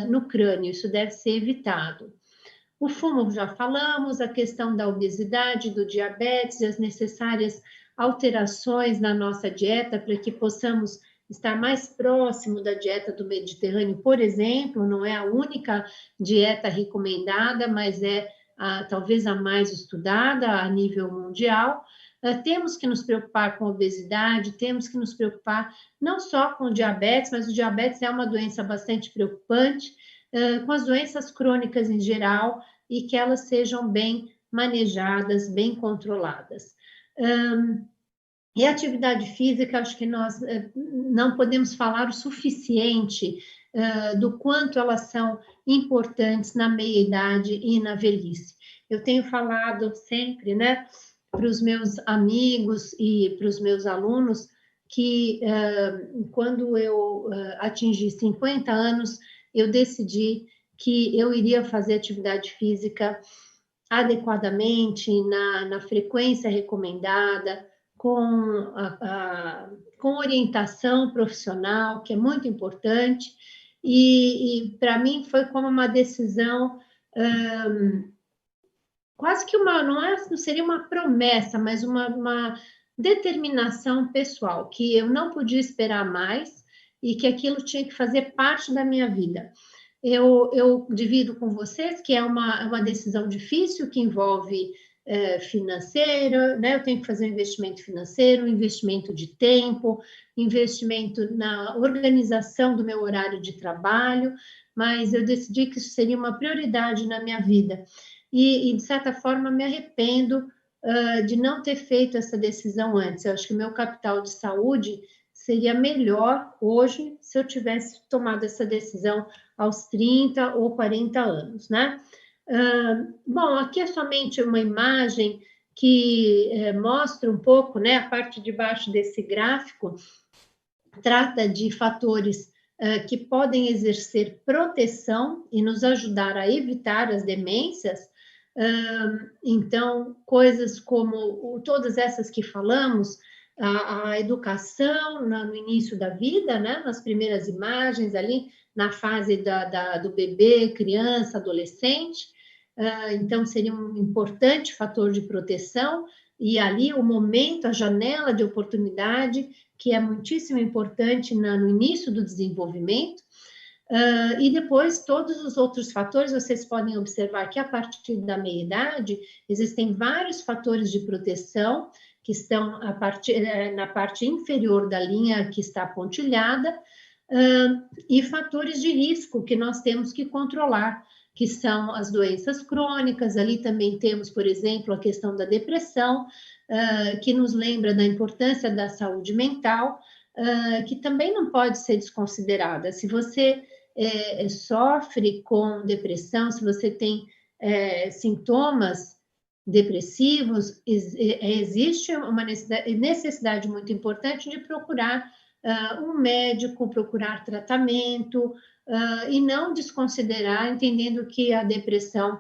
no crânio, isso deve ser evitado. O fumo já falamos, a questão da obesidade, do diabetes, as necessárias alterações na nossa dieta para que possamos estar mais próximo da dieta do Mediterrâneo, por exemplo, não é a única dieta recomendada, mas é talvez a mais estudada a nível mundial. Temos que nos preocupar com a obesidade, temos que nos preocupar não só com o diabetes, mas o diabetes é uma doença bastante preocupante, com as doenças crônicas em geral, e que elas sejam bem manejadas, bem controladas. E a atividade física, acho que nós não podemos falar o suficiente do quanto elas são importantes na meia-idade e na velhice. Eu tenho falado sempre, né, para os meus amigos e para os meus alunos, que quando eu atingi 50 anos, eu decidi que eu iria fazer atividade física adequadamente, na frequência recomendada, com orientação profissional, que é muito importante, e para mim foi como uma decisão, quase que não seria uma promessa, mas uma determinação pessoal, que eu não podia esperar mais e que aquilo tinha que fazer parte da minha vida. Eu divido com vocês que é uma decisão difícil, que envolve financeira, né? Eu tenho que fazer um investimento financeiro, um investimento de tempo, investimento na organização do meu horário de trabalho, mas eu decidi que isso seria uma prioridade na minha vida. E de certa forma, me arrependo de não ter feito essa decisão antes. Eu acho que o meu capital de saúde seria melhor hoje se eu tivesse tomado essa decisão aos 30 ou 40 anos, né? Bom, aqui é somente uma imagem que mostra um pouco, né, a parte de baixo desse gráfico, trata de fatores que podem exercer proteção e nos ajudar a evitar as demências. Então, coisas como todas essas que falamos, a educação no início da vida, né, nas primeiras imagens ali, na fase do bebê, criança, adolescente, então seria um importante fator de proteção, e ali o momento, a janela de oportunidade, que é muitíssimo importante no início do desenvolvimento, e depois todos os outros fatores, vocês podem observar que a partir da meia-idade existem vários fatores de proteção que estão na parte inferior da linha que está pontilhada, e fatores de risco que nós temos que controlar, que são as doenças crônicas. Ali também temos, por exemplo, a questão da depressão, que nos lembra da importância da saúde mental, que também não pode ser desconsiderada. Se você sofre com depressão, se você tem sintomas depressivos, existe uma necessidade muito importante de procurar um médico, procurar tratamento, e não desconsiderar, entendendo que a depressão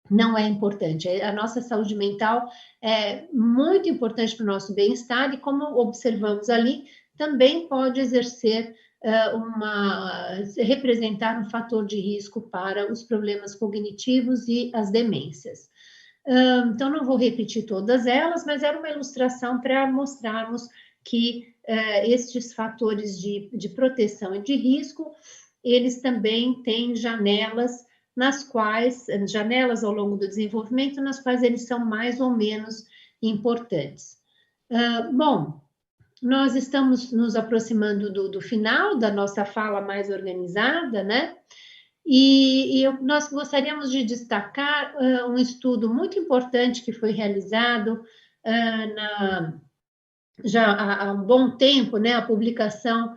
não é importante. A nossa saúde mental é muito importante para o nosso bem-estar, e como observamos ali, também pode representar um fator de risco para os problemas cognitivos e as demências. Então, não vou repetir todas elas, mas era uma ilustração para mostrarmos que estes fatores de proteção e de risco, eles também têm janelas ao longo do desenvolvimento, nas quais eles são mais ou menos importantes. Bom, nós estamos nos aproximando do final da nossa fala mais organizada, né? Nós gostaríamos de destacar um estudo muito importante que foi realizado já há um bom tempo, né? A publicação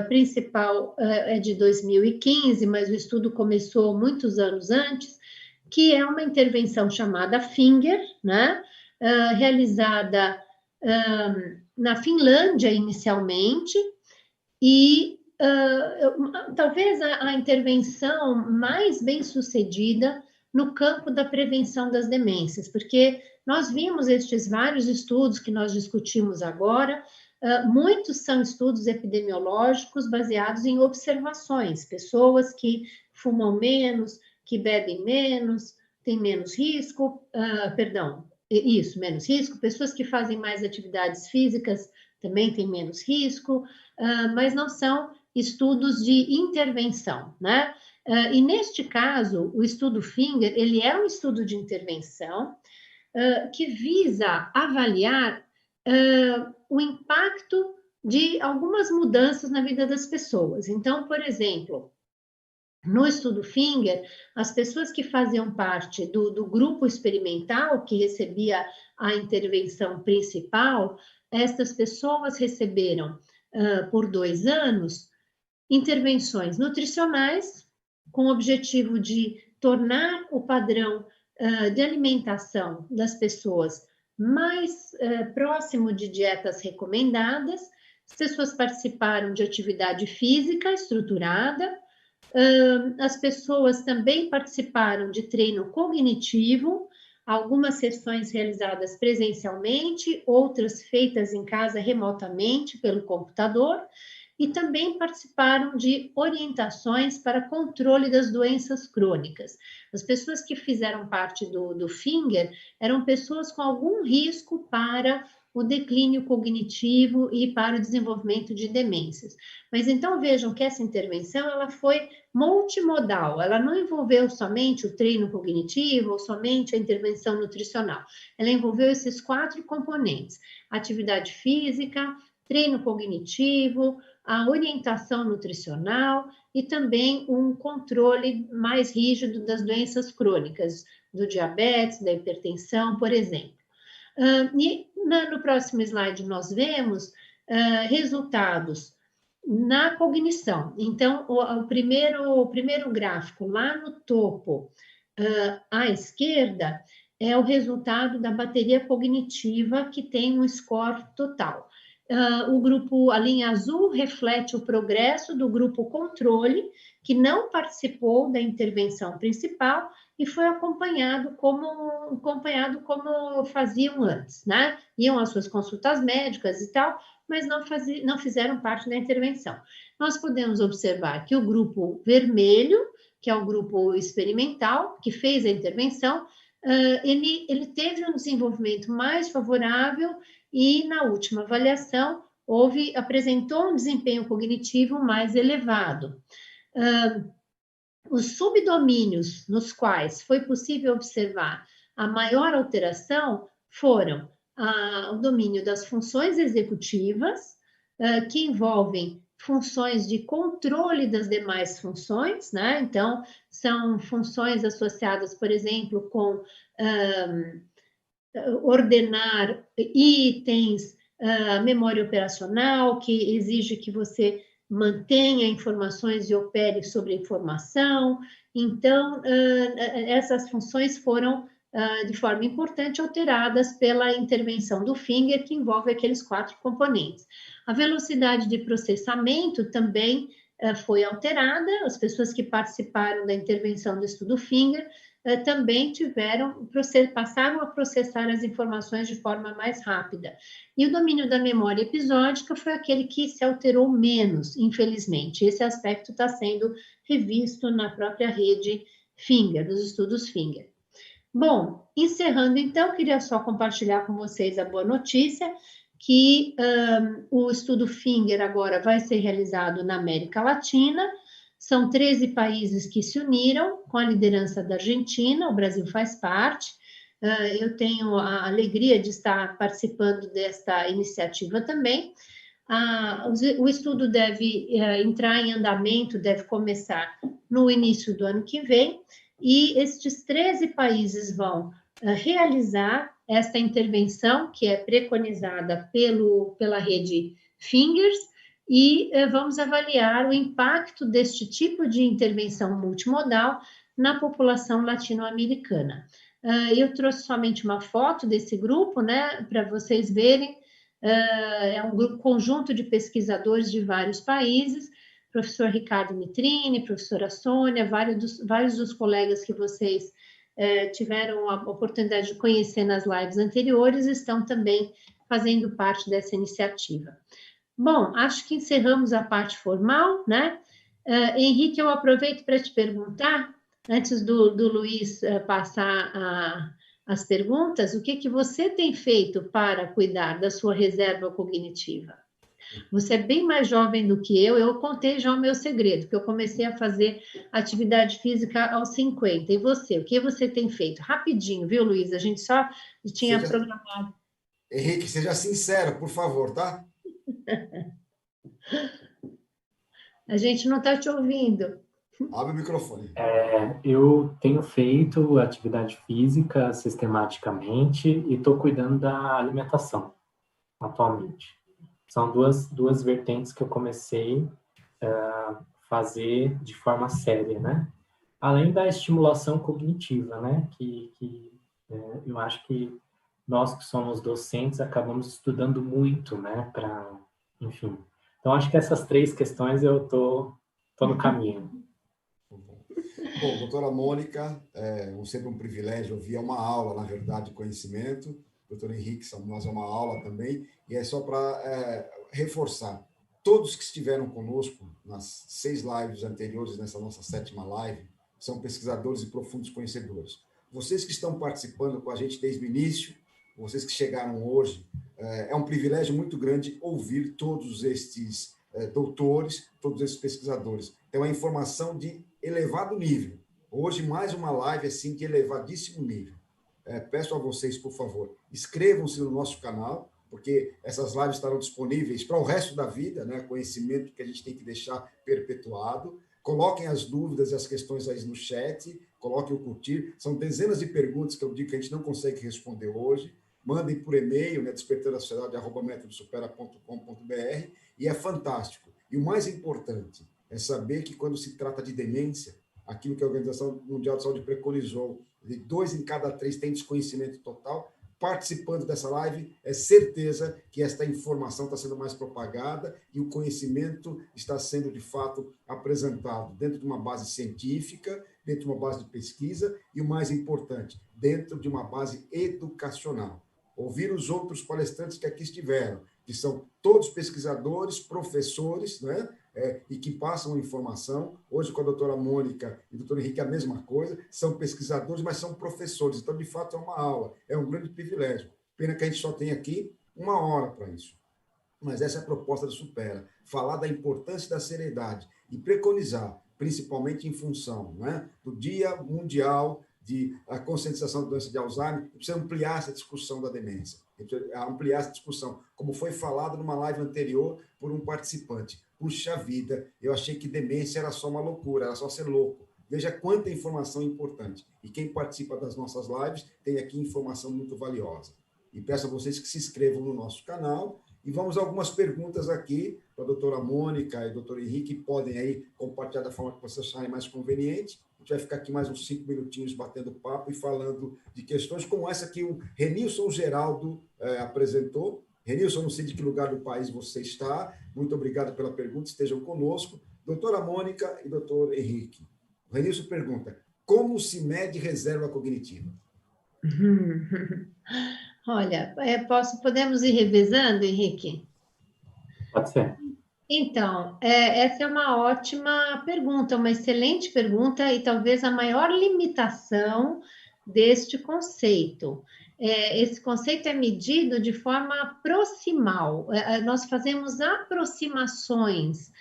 principal é de 2015, mas o estudo começou muitos anos antes, que é uma intervenção chamada Finger, né? Realizada na Finlândia inicialmente, e talvez a intervenção mais bem sucedida no campo da prevenção das demências, porque nós vimos estes vários estudos que nós discutimos agora, muitos são estudos epidemiológicos baseados em observações, pessoas que fumam menos, que bebem menos, têm menos risco, menos risco, pessoas que fazem mais atividades físicas também têm menos risco, mas não são estudos de intervenção, né? E neste caso, o estudo Finger, ele é um estudo de intervenção que visa avaliar o impacto de algumas mudanças na vida das pessoas. Então, por exemplo, no estudo Finger, as pessoas que faziam parte do grupo experimental, que recebia a intervenção principal, estas pessoas receberam, por 2 anos, intervenções nutricionais, com o objetivo de tornar o padrão de alimentação das pessoas mais próximo de dietas recomendadas. As pessoas participaram de atividade física estruturada, as pessoas também participaram de treino cognitivo, algumas sessões realizadas presencialmente, outras feitas em casa remotamente pelo computador, e também participaram de orientações para controle das doenças crônicas. As pessoas que fizeram parte do Finger eram pessoas com algum risco para o declínio cognitivo e para o desenvolvimento de demências. Mas então vejam que essa intervenção ela foi multimodal, ela não envolveu somente o treino cognitivo ou somente a intervenção nutricional, ela envolveu esses 4 componentes: atividade física, treino cognitivo, a orientação nutricional e também um controle mais rígido das doenças crônicas, do diabetes, da hipertensão, por exemplo. E no próximo slide nós vemos resultados na cognição. Então, o primeiro gráfico lá no topo, à esquerda, é o resultado da bateria cognitiva que tem um score total. A linha azul reflete o progresso do grupo controle, que não participou da intervenção principal e foi acompanhado como faziam antes, né? Iam às suas consultas médicas e tal, mas não fizeram parte da intervenção. Nós podemos observar que o grupo vermelho, que é o grupo experimental, que fez a intervenção, ele teve um desenvolvimento mais favorável e, na última avaliação, apresentou um desempenho cognitivo mais elevado. Os subdomínios nos quais foi possível observar a maior alteração foram o domínio das funções executivas, que envolvem funções de controle das demais funções, né? Então, são funções associadas, por exemplo, com ordenar itens, memória operacional, que exige que você mantenha informações e opere sobre a informação. Então, essas funções foram, de forma importante, alteradas pela intervenção do Finger, que envolve aqueles 4 componentes. A velocidade de processamento também foi alterada, as pessoas que participaram da intervenção do estudo Finger também passaram a processar as informações de forma mais rápida. E o domínio da memória episódica foi aquele que se alterou menos, infelizmente. Esse aspecto está sendo revisto na própria rede Finger, dos estudos Finger. Bom, encerrando então, queria só compartilhar com vocês a boa notícia, que o estudo Finger agora vai ser realizado na América Latina. São 13 países que se uniram com a liderança da Argentina, o Brasil faz parte. Eu tenho a alegria de estar participando desta iniciativa também. O estudo deve entrar em andamento, deve começar no início do ano que vem, e estes 13 países vão realizar esta intervenção, que é preconizada pela rede Fingers, e vamos avaliar o impacto deste tipo de intervenção multimodal na população latino-americana. Eu trouxe somente uma foto desse grupo, né, para vocês verem. É um grupo conjunto de pesquisadores de vários países, professor Ricardo Mitrini, professora Sônia, vários dos colegas que vocês tiveram a oportunidade de conhecer nas lives anteriores, estão também fazendo parte dessa iniciativa. Bom, acho que encerramos a parte formal, né? Henrique, eu aproveito para te perguntar, antes do Luiz passar as perguntas, o que você tem feito para cuidar da sua reserva cognitiva? Você é bem mais jovem do que eu contei já o meu segredo, que eu comecei a fazer atividade física aos 50. E você, o que você tem feito? Rapidinho, viu, Luiz? A gente só tinha programado. Henrique, seja sincero, por favor, tá? A gente não está te ouvindo. Abre o microfone. Eu tenho feito atividade física sistematicamente e estou cuidando da alimentação atualmente. São duas vertentes que eu comecei a fazer de forma séria, né? Além da estimulação cognitiva, né? Eu acho que nós que somos docentes acabamos estudando muito, né? Enfim. Então, acho que essas 3 questões eu tô no caminho. Bom, doutora Mônica, sempre um privilégio ouvir uma aula, na verdade, de conhecimento. Doutor Henrique, nós é uma aula também, e é só para reforçar. Todos que estiveram conosco nas 6 lives anteriores, nessa nossa 7ª live, são pesquisadores e profundos conhecedores. Vocês que estão participando com a gente desde o início, vocês que chegaram hoje, é um privilégio muito grande ouvir todos estes doutores, todos esses pesquisadores. É uma informação de elevado nível. Hoje, mais uma live assim de elevadíssimo nível. Peço a vocês, por favor, inscrevam-se no nosso canal, porque essas lives estarão disponíveis para o resto da vida, né? Conhecimento que a gente tem que deixar perpetuado. Coloquem as dúvidas e as questões aí no chat, coloquem o curtir. São dezenas de perguntas que eu digo que a gente não consegue responder hoje. Mandem por e-mail, né, despertandasociedade@metodosupera.com.br, e é fantástico. E o mais importante é saber que quando se trata de demência, aquilo que a Organização Mundial de Saúde preconizou, de 2 em cada 3 têm desconhecimento total, participando dessa live, é certeza que esta informação está sendo mais propagada e o conhecimento está sendo, de fato, apresentado dentro de uma base científica, dentro de uma base de pesquisa e, o mais importante, dentro de uma base educacional. Ouvir os outros palestrantes que aqui estiveram, que são todos pesquisadores, professores, né? E que passam informação. Hoje, com a doutora Mônica e o doutor Henrique, a mesma coisa, são pesquisadores, mas são professores. Então, de fato, é uma aula, é um grande privilégio. Pena que a gente só tem aqui 1 hora para isso. Mas essa é a proposta do Supera, falar da importância da seriedade e preconizar, principalmente em função, né, do Dia Mundial de a conscientização da doença de Alzheimer, precisa ampliar essa discussão da demência, ampliar essa discussão, como foi falado numa live anterior por um participante. Puxa vida, eu achei que demência era só uma loucura, era só ser louco. Veja quanta informação importante. E quem participa das nossas lives tem aqui informação muito valiosa. E peço a vocês que se inscrevam no nosso canal. E vamos a algumas perguntas aqui para a doutora Mônica e o doutor Henrique, podem aí compartilhar da forma que vocês acharem mais conveniente. A gente vai ficar aqui mais uns 5 minutinhos batendo papo e falando de questões como essa que o Renilson Geraldo apresentou. Renilson, não sei de que lugar do país você está. Muito obrigado pela pergunta, estejam conosco. Doutora Mônica e doutor Henrique. O Renilson pergunta, como se mede reserva cognitiva? Olha, podemos ir revezando, Henrique? Pode ser. Então, essa é uma ótima pergunta, uma excelente pergunta e talvez a maior limitação deste conceito. Esse conceito é medido de forma proximal. Nós fazemos aproximações.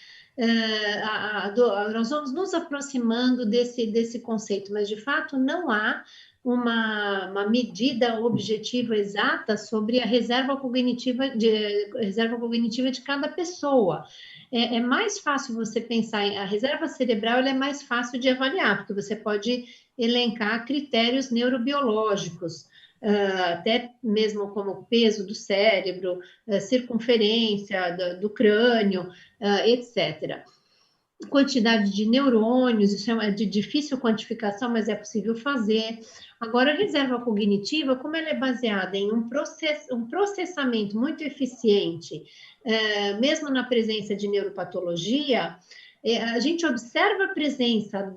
Nós vamos nos aproximando desse conceito, mas de fato não há uma medida objetiva exata sobre a reserva cognitiva de cada pessoa. É mais fácil você pensar a reserva cerebral, ela é mais fácil de avaliar, porque você pode elencar critérios neurobiológicos, até mesmo como o peso do cérebro, circunferência do crânio, etc. quantidade de neurônios, isso é de difícil quantificação, mas é possível fazer. Agora, a reserva cognitiva, como ela é baseada em um processamento muito eficiente, mesmo na presença de neuropatologia, a gente observa a presença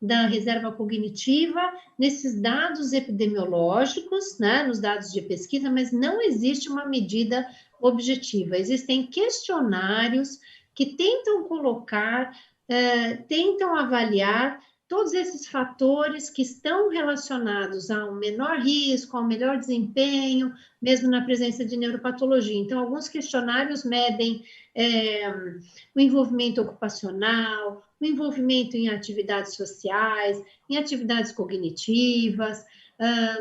da reserva cognitiva nesses dados epidemiológicos, né, nos dados de pesquisa, mas não existe uma medida objetiva. Existem questionários que tentam colocar, tentam avaliar todos esses fatores que estão relacionados a um menor risco, a um melhor desempenho, mesmo na presença de neuropatologia. Então, alguns questionários medem o envolvimento ocupacional, o envolvimento em atividades sociais, em atividades cognitivas,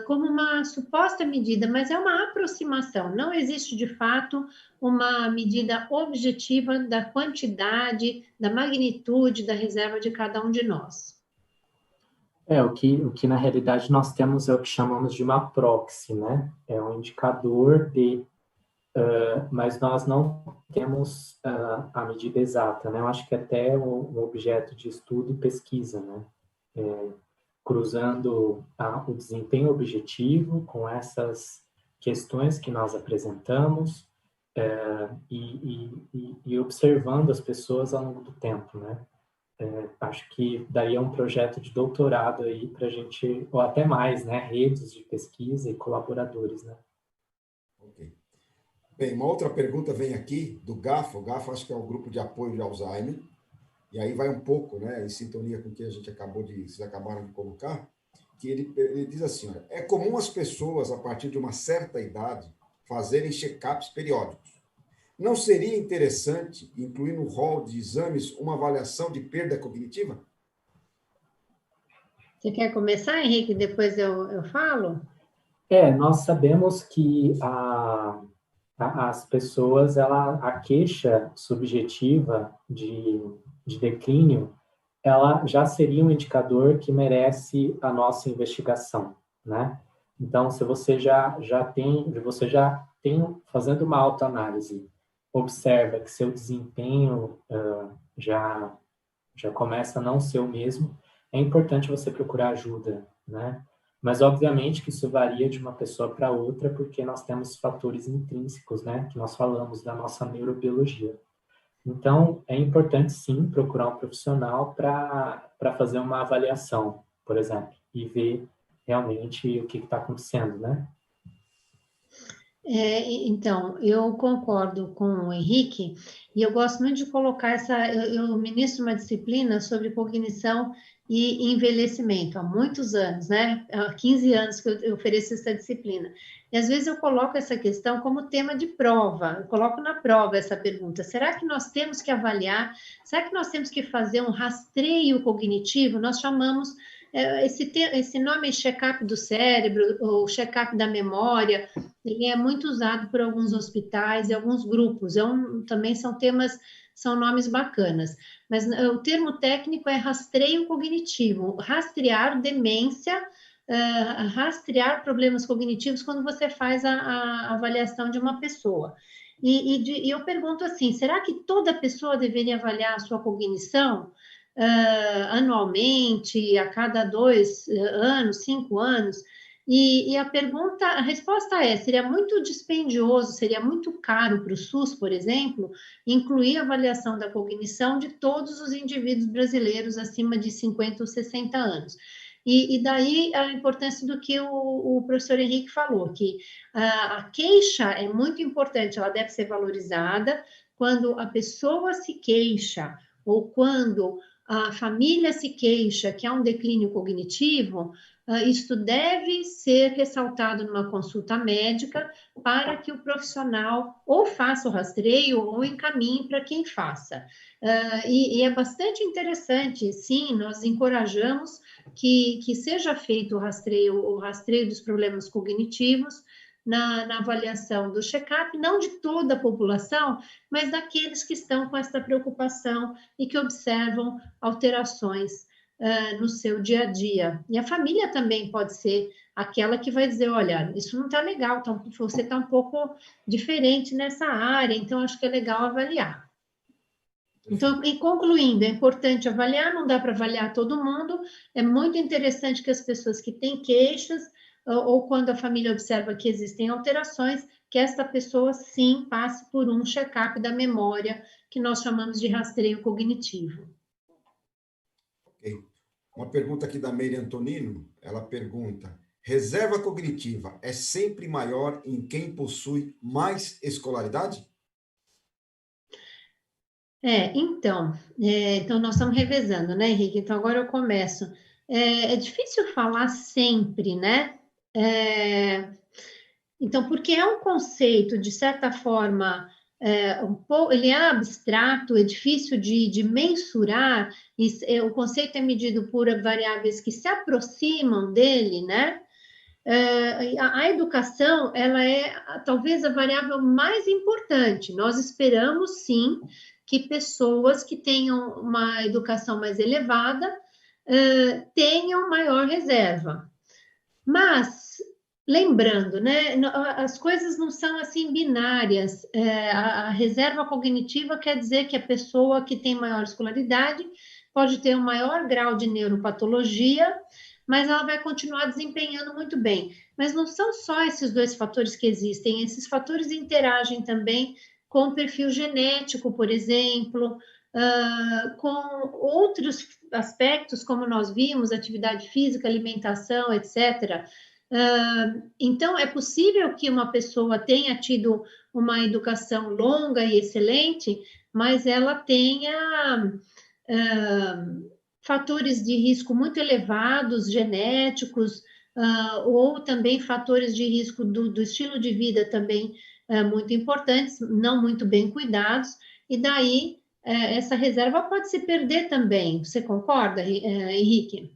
como uma suposta medida, mas é uma aproximação, não existe de fato uma medida objetiva da quantidade, da magnitude da reserva de cada um de nós. O que na realidade nós temos é o que chamamos de uma proxy, né? É um indicador mas nós não temos a medida exata, né? Eu acho que até um objeto de estudo e pesquisa, né? Cruzando o desempenho objetivo com essas questões que nós apresentamos e observando as pessoas ao longo do tempo, né? Acho que daria um projeto de doutorado aí para a gente, ou até mais, né? Redes de pesquisa e colaboradores, né? Ok. Bem, uma outra pergunta vem aqui do GAFA. O GAFA acho que é o Grupo de Apoio de Alzheimer. E aí vai um pouco, né, em sintonia com o que a gente vocês acabaram de colocar, que ele diz assim, olha, é comum as pessoas, a partir de uma certa idade, fazerem check-ups periódicos. Não seria interessante incluir no rol de exames uma avaliação de perda cognitiva? Você quer começar, Henrique? Depois eu falo? Nós sabemos que as pessoas, a queixa subjetiva de declínio, ela já seria um indicador que merece a nossa investigação, né? Então, se você já tem, fazendo uma autoanálise, observa que seu desempenho já começa a não ser o mesmo, é importante você procurar ajuda, né? Mas, obviamente, que isso varia de uma pessoa para outra, porque nós temos fatores intrínsecos, né? Que nós falamos da nossa neurobiologia. Então, é importante, sim, procurar um profissional para fazer uma avaliação, por exemplo, e ver realmente o que está acontecendo, né? Então, eu concordo com o Henrique, e eu gosto muito de colocar eu ministro uma disciplina sobre cognição e envelhecimento, há muitos anos, né? Há 15 anos que eu ofereço essa disciplina. E às vezes eu coloco essa questão como tema de prova, eu coloco na prova essa pergunta: será que nós temos que avaliar, será que nós temos que fazer um rastreio cognitivo? Nós chamamos esse nome check-up do cérebro, ou check-up da memória, ele é muito usado por alguns hospitais e alguns grupos. Também são nomes bacanas. Mas o termo técnico é rastreio cognitivo, rastrear demência, rastrear problemas cognitivos quando você faz a avaliação de uma pessoa. E eu pergunto assim, será que toda pessoa deveria avaliar a sua cognição? Anualmente, a cada 2 anos, 5 anos, e a resposta seria muito dispendioso, seria muito caro para o SUS, por exemplo, incluir a avaliação da cognição de todos os indivíduos brasileiros acima de 50 ou 60 anos. E daí a importância do que o professor Henrique falou, que a queixa é muito importante, ela deve ser valorizada quando a pessoa se queixa, ou quando a família se queixa que há um declínio cognitivo, isto deve ser ressaltado numa consulta médica para que o profissional ou faça o rastreio ou encaminhe para quem faça. E é bastante interessante, sim, nós encorajamos que seja feito o rastreio dos problemas cognitivos, na avaliação do check-up, não de toda a população, mas daqueles que estão com essa preocupação e que observam alterações no seu dia a dia. E a família também pode ser aquela que vai dizer, olha, isso não está legal, você está um pouco diferente nessa área, então acho que é legal avaliar. Então, e concluindo, é importante avaliar, não dá para avaliar todo mundo, é muito interessante que as pessoas que têm queixas, ou quando a família observa que existem alterações, que esta pessoa, sim, passe por um check-up da memória, que nós chamamos de rastreio cognitivo. Ok. Uma pergunta aqui da Meire Antonino, ela pergunta, reserva cognitiva é sempre maior em quem possui mais escolaridade? Então nós estamos revezando, né, Henrique? Então agora eu começo. É difícil falar sempre, né? Então, porque é um conceito, de certa forma, ele é abstrato, é difícil de mensurar, o conceito é medido por variáveis que se aproximam dele, né? A educação, ela é talvez a variável mais importante. Nós esperamos, sim, que pessoas que tenham uma educação mais elevada tenham maior reserva. Mas, lembrando, né, as coisas não são assim binárias. A reserva cognitiva quer dizer que a pessoa que tem maior escolaridade pode ter um maior grau de neuropatologia, mas ela vai continuar desempenhando muito bem. Mas não são só esses dois fatores que existem, esses fatores interagem também com o perfil genético, por exemplo, com outros aspectos, como nós vimos, atividade física, alimentação, etc. Então, é possível que uma pessoa tenha tido uma educação longa e excelente, mas ela tenha fatores de risco muito elevados, genéticos, ou também fatores de risco do estilo de vida também muito importantes, não muito bem cuidados, e daí essa reserva pode se perder também. Você concorda, Henrique?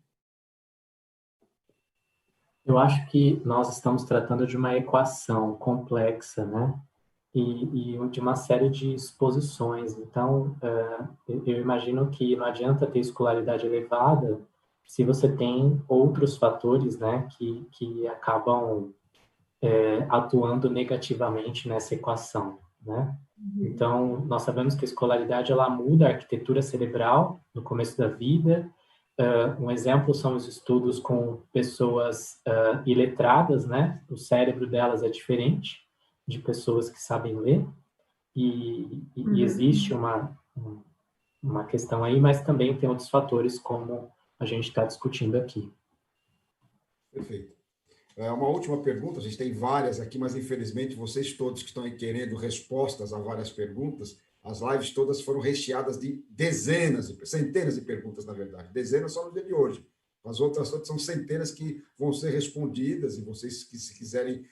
Eu acho que nós estamos tratando de uma equação complexa, né? E de uma série de exposições. Então, eu imagino que não adianta ter escolaridade elevada se você tem outros fatores, né, que acabam atuando negativamente nessa equação, né? Então, nós sabemos que a escolaridade, ela muda a arquitetura cerebral no começo da vida. Um exemplo são os estudos com pessoas iletradas, né? O cérebro delas é diferente de pessoas que sabem ler. E existe uma questão aí, mas também tem outros fatores, como a gente está discutindo aqui. Perfeito. Uma última pergunta, a gente tem várias aqui, mas infelizmente vocês todos que estão aí querendo respostas a várias perguntas, as lives todas foram recheadas de centenas de perguntas, na verdade. Dezenas só no dia de hoje. As outras todas são centenas que vão ser respondidas, e vocês que se quiserem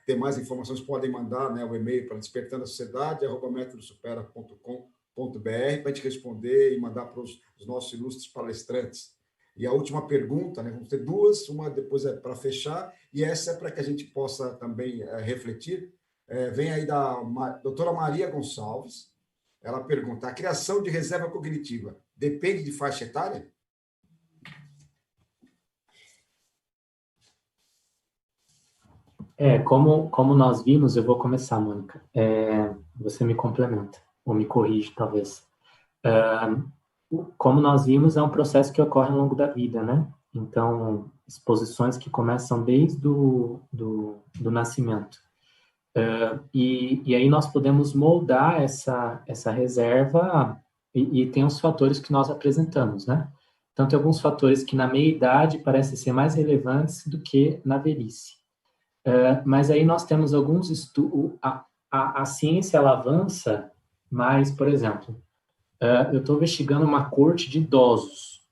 ter mais informações podem mandar, né, o e-mail para despertandasociedade@metodosupera.com.br para a gente responder e mandar para os nossos ilustres palestrantes. E a última pergunta, né, vamos ter duas, uma depois é para fechar, e essa é para que a gente possa também refletir. Vem aí da doutora Maria Gonçalves, ela pergunta, a criação de reserva cognitiva depende de faixa etária? Como nós vimos, eu vou começar, Mônica. Você me complementa, ou me corrige, talvez. Como nós vimos, é um processo que ocorre ao longo da vida, né? Então, exposições que começam desde do nascimento. E aí nós podemos moldar essa reserva e tem os fatores que nós apresentamos, né? Então, tem alguns fatores que na meia-idade parecem ser mais relevantes do que na velhice. Mas aí nós temos alguns estudos... A ciência, ela avança, mas, por exemplo, eu estou investigando uma corte de idosos,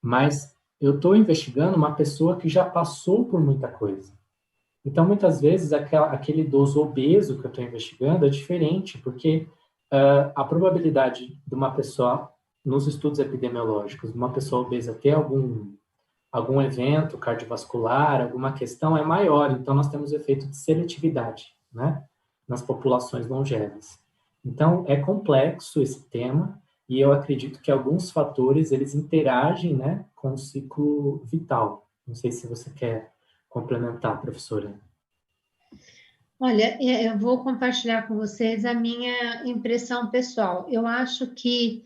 mas eu estou investigando uma pessoa que já passou por muita coisa. Então, muitas vezes, aquele idoso obeso que eu estou investigando é diferente, porque a probabilidade de uma pessoa, nos estudos epidemiológicos, de uma pessoa obesa ter algum evento cardiovascular, alguma questão é maior. Então, nós temos efeito de seletividade, né, nas populações longevas. Então, é complexo esse tema e eu acredito que alguns fatores, eles interagem, né, com o ciclo vital. Não sei se você quer complementar, professora. Olha, eu vou compartilhar com vocês a minha impressão pessoal. Eu acho que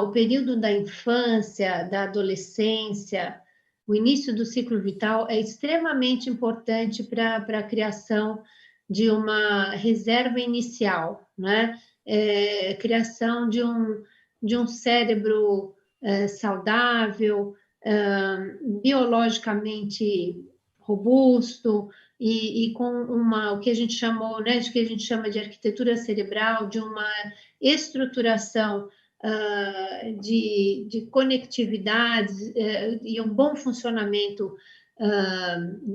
o período da infância, da adolescência, o início do ciclo vital é extremamente importante para a criação de uma reserva inicial, né? Criação de um cérebro saudável, biologicamente robusto e com o que a gente chamou, né, de que a gente chama de arquitetura cerebral, de uma estruturação de conectividade e um bom funcionamento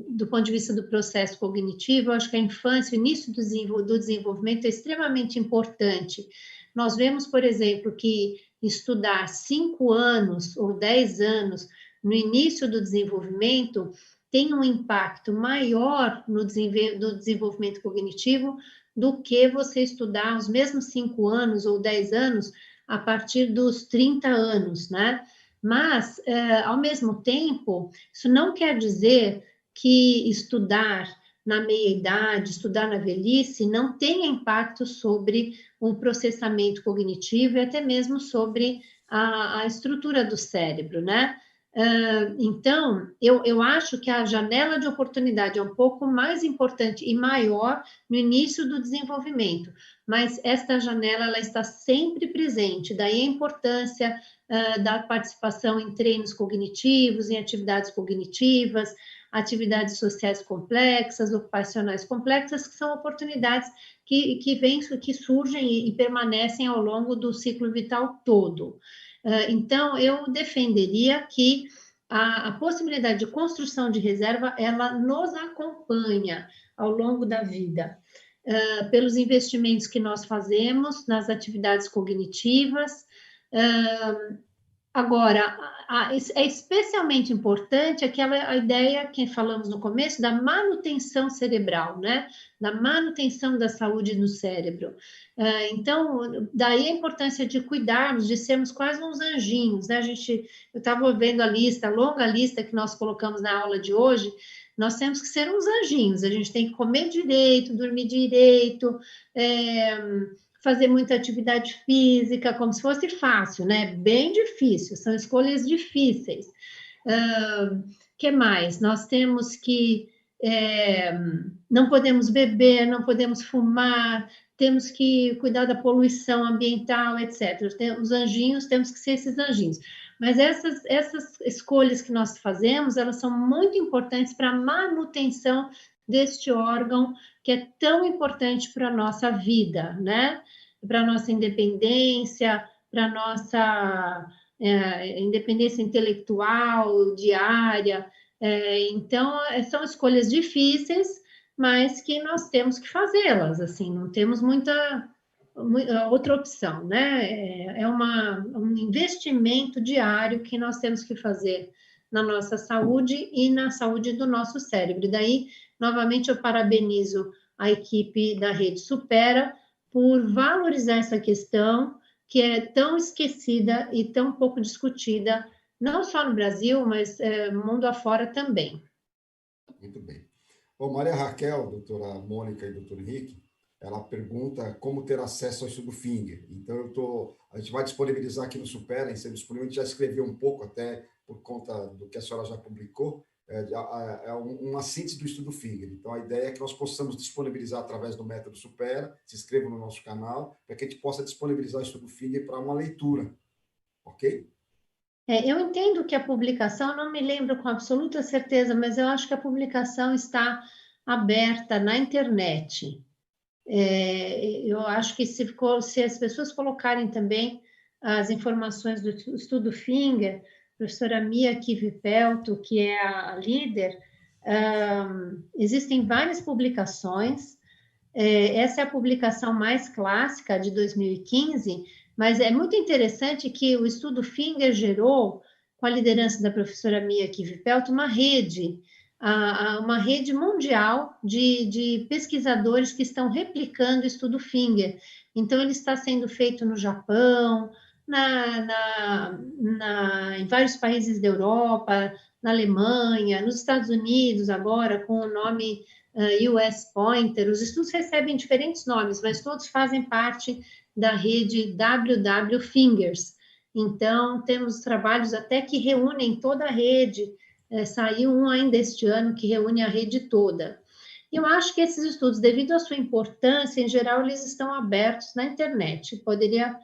do ponto de vista do processo cognitivo. Eu acho que a infância, o início do desenvolvimento é extremamente importante. Nós vemos, por exemplo, que estudar 5 anos ou 10 anos no início do desenvolvimento tem um impacto maior no desenvolvimento cognitivo do que você estudar os mesmos 5 anos ou 10 anos a partir dos 30 anos, né? Mas, ao mesmo tempo, isso não quer dizer que estudar na meia-idade, estudar na velhice, não tenha impacto sobre o processamento cognitivo e até mesmo sobre a estrutura do cérebro, né? Então, eu acho que a janela de oportunidade é um pouco mais importante e maior no início do desenvolvimento, mas esta janela ela está sempre presente, daí a importância da participação em treinos cognitivos, em atividades cognitivas, atividades sociais complexas, ocupacionais complexas, que são oportunidades que surgem e permanecem ao longo do ciclo vital todo. Então, eu defenderia que a possibilidade de construção de reserva, ela nos acompanha ao longo da vida, pelos investimentos que nós fazemos nas atividades cognitivas. Agora, é especialmente importante a ideia que falamos no começo da manutenção cerebral, né? Da manutenção da saúde no cérebro. Então, daí a importância de cuidarmos, de sermos quase uns anjinhos, né? Eu estava vendo a longa lista que nós colocamos na aula de hoje. Nós temos que ser uns anjinhos, a gente tem que comer direito, dormir direito, fazer muita atividade física, como se fosse fácil, né? Bem difícil, são escolhas difíceis. Que mais? Nós temos que não podemos beber, não podemos fumar, temos que cuidar da poluição ambiental, etc. Os anjinhos, temos que ser esses anjinhos. Mas essas escolhas que nós fazemos, elas são muito importantes para a manutenção deste órgão que é tão importante para a nossa vida, né? Para a nossa independência, para a nossa independência intelectual, diária. Então, são escolhas difíceis, mas que nós temos que fazê-las, assim, não temos muita outra opção, né? É um investimento diário que nós temos que fazer na nossa saúde e na saúde do nosso cérebro. E daí, novamente, eu parabenizo a equipe da Rede Supera por valorizar essa questão que é tão esquecida e tão pouco discutida, não só no Brasil, mas mundo afora também. Muito bem. Bom, Maria Raquel, doutora Mônica e doutor Henrique, ela pergunta como ter acesso ao estudo Finger. Então, a gente vai disponibilizar aqui no Supera, em ser disponível, a gente já escreveu um pouco até por conta do que a senhora já publicou, uma síntese do estudo Finger. Então, a ideia é que nós possamos disponibilizar através do método Supera, se inscrevam no nosso canal, para que a gente possa disponibilizar o estudo Finger para uma leitura, ok? Eu entendo que a publicação, não me lembro com absoluta certeza, mas eu acho que a publicação está aberta na internet. Eu acho que se as pessoas colocarem também as informações do estudo Finger, a professora Mia Kivipelto, que é a líder, existem várias publicações. Essa é a publicação mais clássica, de 2015, mas é muito interessante que o estudo Finger gerou, com a liderança da professora Mia Kivipelto, uma rede mundial de pesquisadores que estão replicando o estudo Finger. Então, ele está sendo feito no Japão, em vários países da Europa, na Alemanha, nos Estados Unidos, agora com o nome US Pointer. Os estudos recebem diferentes nomes, mas todos fazem parte da rede WW Fingers. Então, temos trabalhos até que reúnem toda a rede, saiu um ainda este ano que reúne a rede toda. Eu acho que esses estudos, devido à sua importância, em geral, eles estão abertos na internet, poderia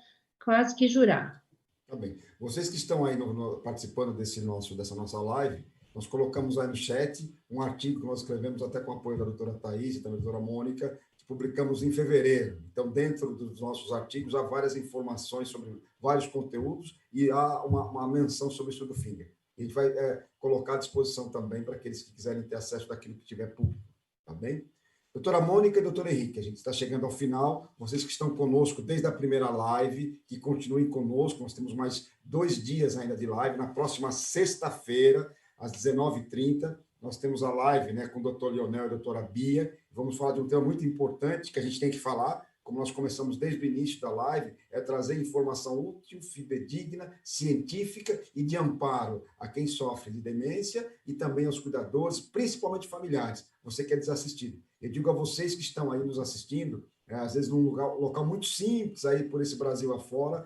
quase que jurar. Tá bem. Vocês que estão aí participando dessa nossa live, nós colocamos aí no chat um artigo que nós escrevemos até com o apoio da doutora Thaís e da doutora Mônica, que publicamos em fevereiro. Então, dentro dos nossos artigos, há várias informações sobre vários conteúdos e há uma menção sobre o estudo Finger. A gente vai colocar à disposição também para aqueles que quiserem ter acesso daquilo que tiver público. Tá bem? Doutora Mônica e doutor Henrique, a gente está chegando ao final. Vocês que estão conosco desde a primeira live, que continuem conosco, nós temos mais 2 dias ainda de live. Na próxima sexta-feira, às 19h30, nós temos a live, né, com o doutor Leonel e a doutora Bia. Vamos falar de um tema muito importante que a gente tem que falar, como nós começamos desde o início da live, é trazer informação útil, fidedigna, científica e de amparo a quem sofre de demência e também aos cuidadores, principalmente familiares. Você que é desassistido. Eu digo a vocês que estão aí nos assistindo, às vezes num local muito simples aí por esse Brasil afora,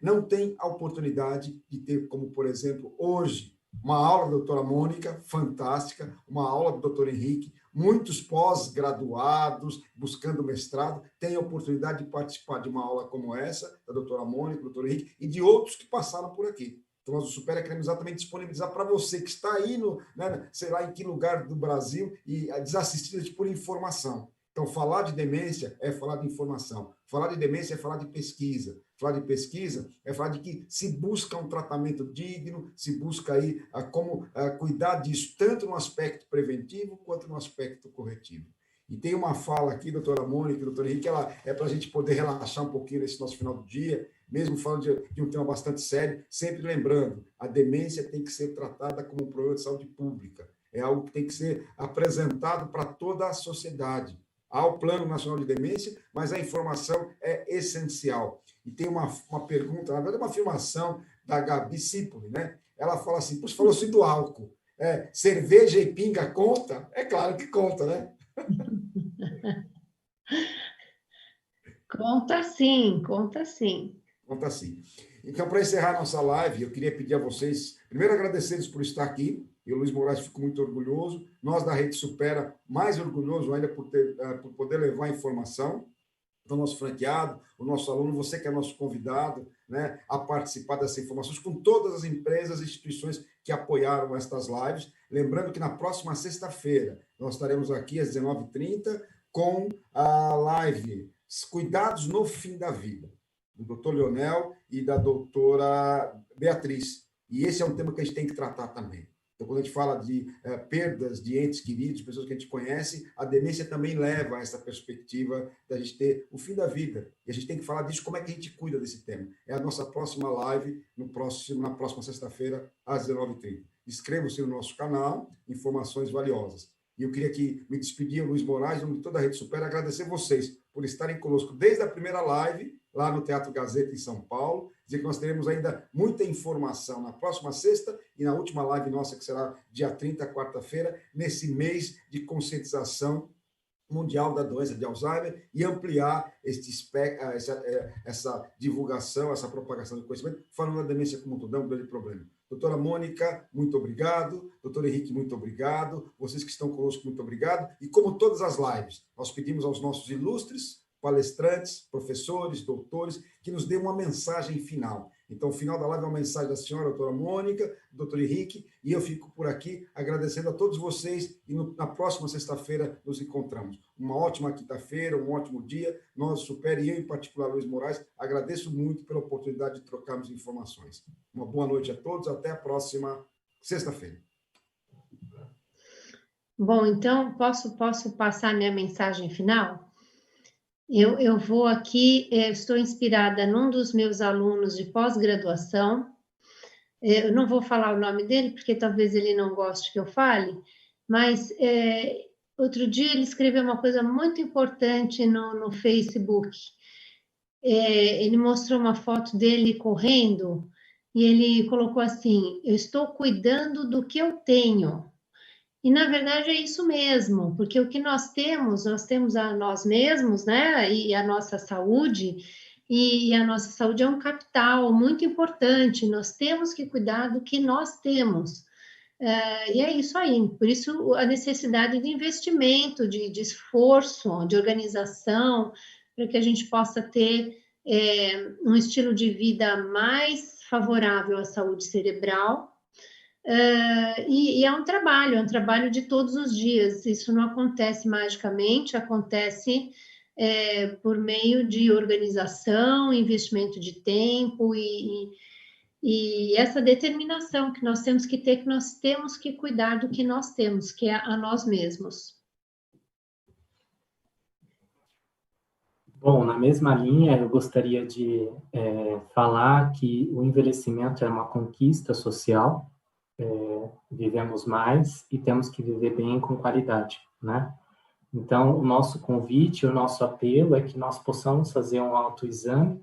não tem a oportunidade de ter, como por exemplo, hoje, uma aula da doutora Mônica, fantástica, uma aula do doutor Henrique, muitos pós-graduados, buscando mestrado, têm a oportunidade de participar de uma aula como essa, da doutora Mônica, do doutor Henrique, e de outros que passaram por aqui. Então, nós do Supera queremos exatamente disponibilizar para você que está aí, sei lá em que lugar do Brasil, e desassistido por informação. Então, falar de demência é falar de informação. Falar de demência é falar de pesquisa. Falar de pesquisa é falar de que se busca um tratamento digno, se busca aí como cuidar disso, tanto no aspecto preventivo quanto no aspecto corretivo. E tem uma fala aqui, doutora Mônica e doutor Henrique, que ela é para a gente poder relaxar um pouquinho nesse nosso final do dia, mesmo falando de um tema bastante sério, sempre lembrando, a demência tem que ser tratada como um problema de saúde pública. É algo que tem que ser apresentado para toda a sociedade. Há o Plano Nacional de Demência, mas a informação é essencial. E tem uma pergunta, na verdade, uma afirmação da Gabi Cipoli, né? Ela fala assim, você falou assim do álcool, cerveja e pinga conta? É claro que conta, né? Conta sim, conta sim. Conta sim. Então, para encerrar nossa live, eu queria pedir a vocês, primeiro agradecê-los por estar aqui. Eu, Luiz Moraes, fico muito orgulhoso. Nós da Rede Supera, mais orgulhoso ainda por poder levar a informação do nosso franqueado, o nosso aluno, você que é nosso convidado, né, a participar dessas informações com todas as empresas e instituições que apoiaram estas lives. Lembrando que na próxima sexta-feira nós estaremos aqui às 19h30 com a live Cuidados no Fim da Vida, do doutor Leonel e da doutora Beatriz. E esse é um tema que a gente tem que tratar também. Então, quando a gente fala de perdas de entes queridos, pessoas que a gente conhece, a demência também leva a essa perspectiva da gente ter o fim da vida. E a gente tem que falar disso, como é que a gente cuida desse tema. É a nossa próxima live, na próxima sexta-feira, às 19h30. Inscreva-se no nosso canal, informações valiosas. E eu queria aqui me despedir, Luiz Moraes, em nome de toda a Rede Supera, agradecer vocês por estarem conosco desde a primeira live, lá no Teatro Gazeta, em São Paulo, dizer que nós teremos ainda muita informação na próxima sexta e na última live nossa, que será dia 30, quarta-feira, nesse mês de conscientização mundial da doença de Alzheimer e ampliar essa divulgação, essa propagação do conhecimento, falando da demência como um todo, é um grande problema. Doutora Mônica, muito obrigado. Doutor Henrique, muito obrigado. Vocês que estão conosco, muito obrigado. E como todas as lives, nós pedimos aos nossos ilustres palestrantes, professores, doutores, que nos dêem uma mensagem final. Então, o final da live é uma mensagem da senhora, doutora Mônica, do doutor Henrique, e eu fico por aqui agradecendo a todos vocês e na próxima sexta-feira nos encontramos. Uma ótima quinta-feira, um ótimo dia. Nós, Supera, e eu, em particular, Luiz Moraes, agradeço muito pela oportunidade de trocarmos informações. Uma boa noite a todos, até a próxima sexta-feira. Bom, então, posso passar minha mensagem final? Eu vou aqui, estou inspirada num dos meus alunos de pós-graduação. Eu não vou falar o nome dele, porque talvez ele não goste que eu fale, mas outro dia ele escreveu uma coisa muito importante no Facebook. Ele mostrou uma foto dele correndo e ele colocou assim: eu estou cuidando do que eu tenho. E, na verdade, é isso mesmo, porque o que nós temos a nós mesmos, né, e a nossa saúde, e a nossa saúde é um capital muito importante, nós temos que cuidar do que nós temos. E é isso aí, por isso a necessidade de investimento, de esforço, de organização, para que a gente possa ter um estilo de vida mais favorável à saúde cerebral. E é um trabalho de todos os dias, isso não acontece magicamente, acontece por meio de organização, investimento de tempo e essa determinação que nós temos que ter, que nós temos que cuidar do que nós temos, que é a nós mesmos. Bom, na mesma linha, eu gostaria de falar que o envelhecimento é uma conquista social, vivemos mais e temos que viver bem com qualidade, né? Então, o nosso convite, o nosso apelo é que nós possamos fazer um autoexame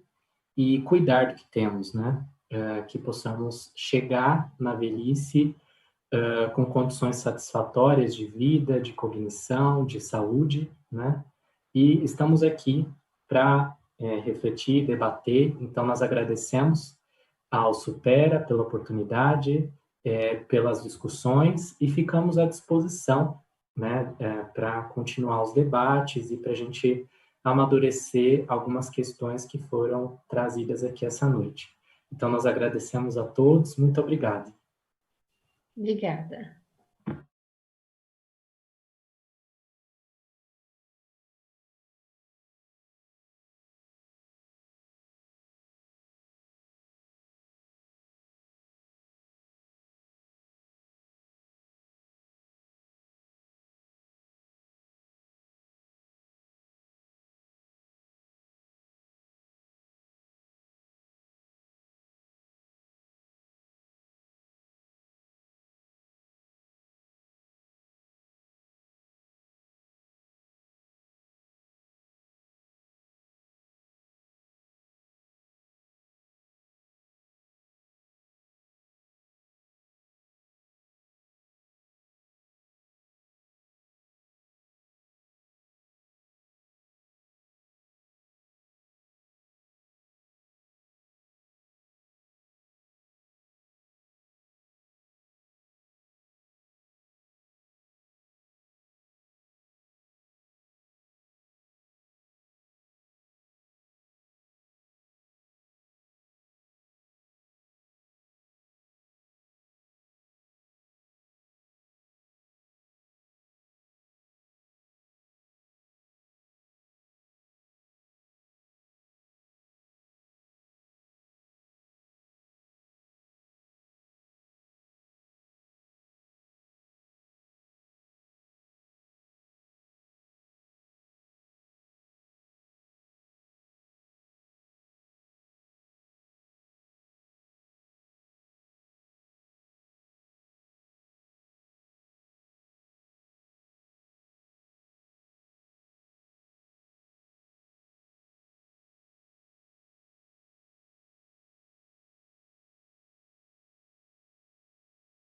e cuidar do que temos, né? Que possamos chegar na velhice com condições satisfatórias de vida, de cognição, de saúde, né? E estamos aqui para refletir, debater. Então, nós agradecemos ao Supera pela oportunidade, pelas discussões e ficamos à disposição, né, para continuar os debates e para a gente amadurecer algumas questões que foram trazidas aqui essa noite. Então, nós agradecemos a todos. Muito obrigado. Obrigada.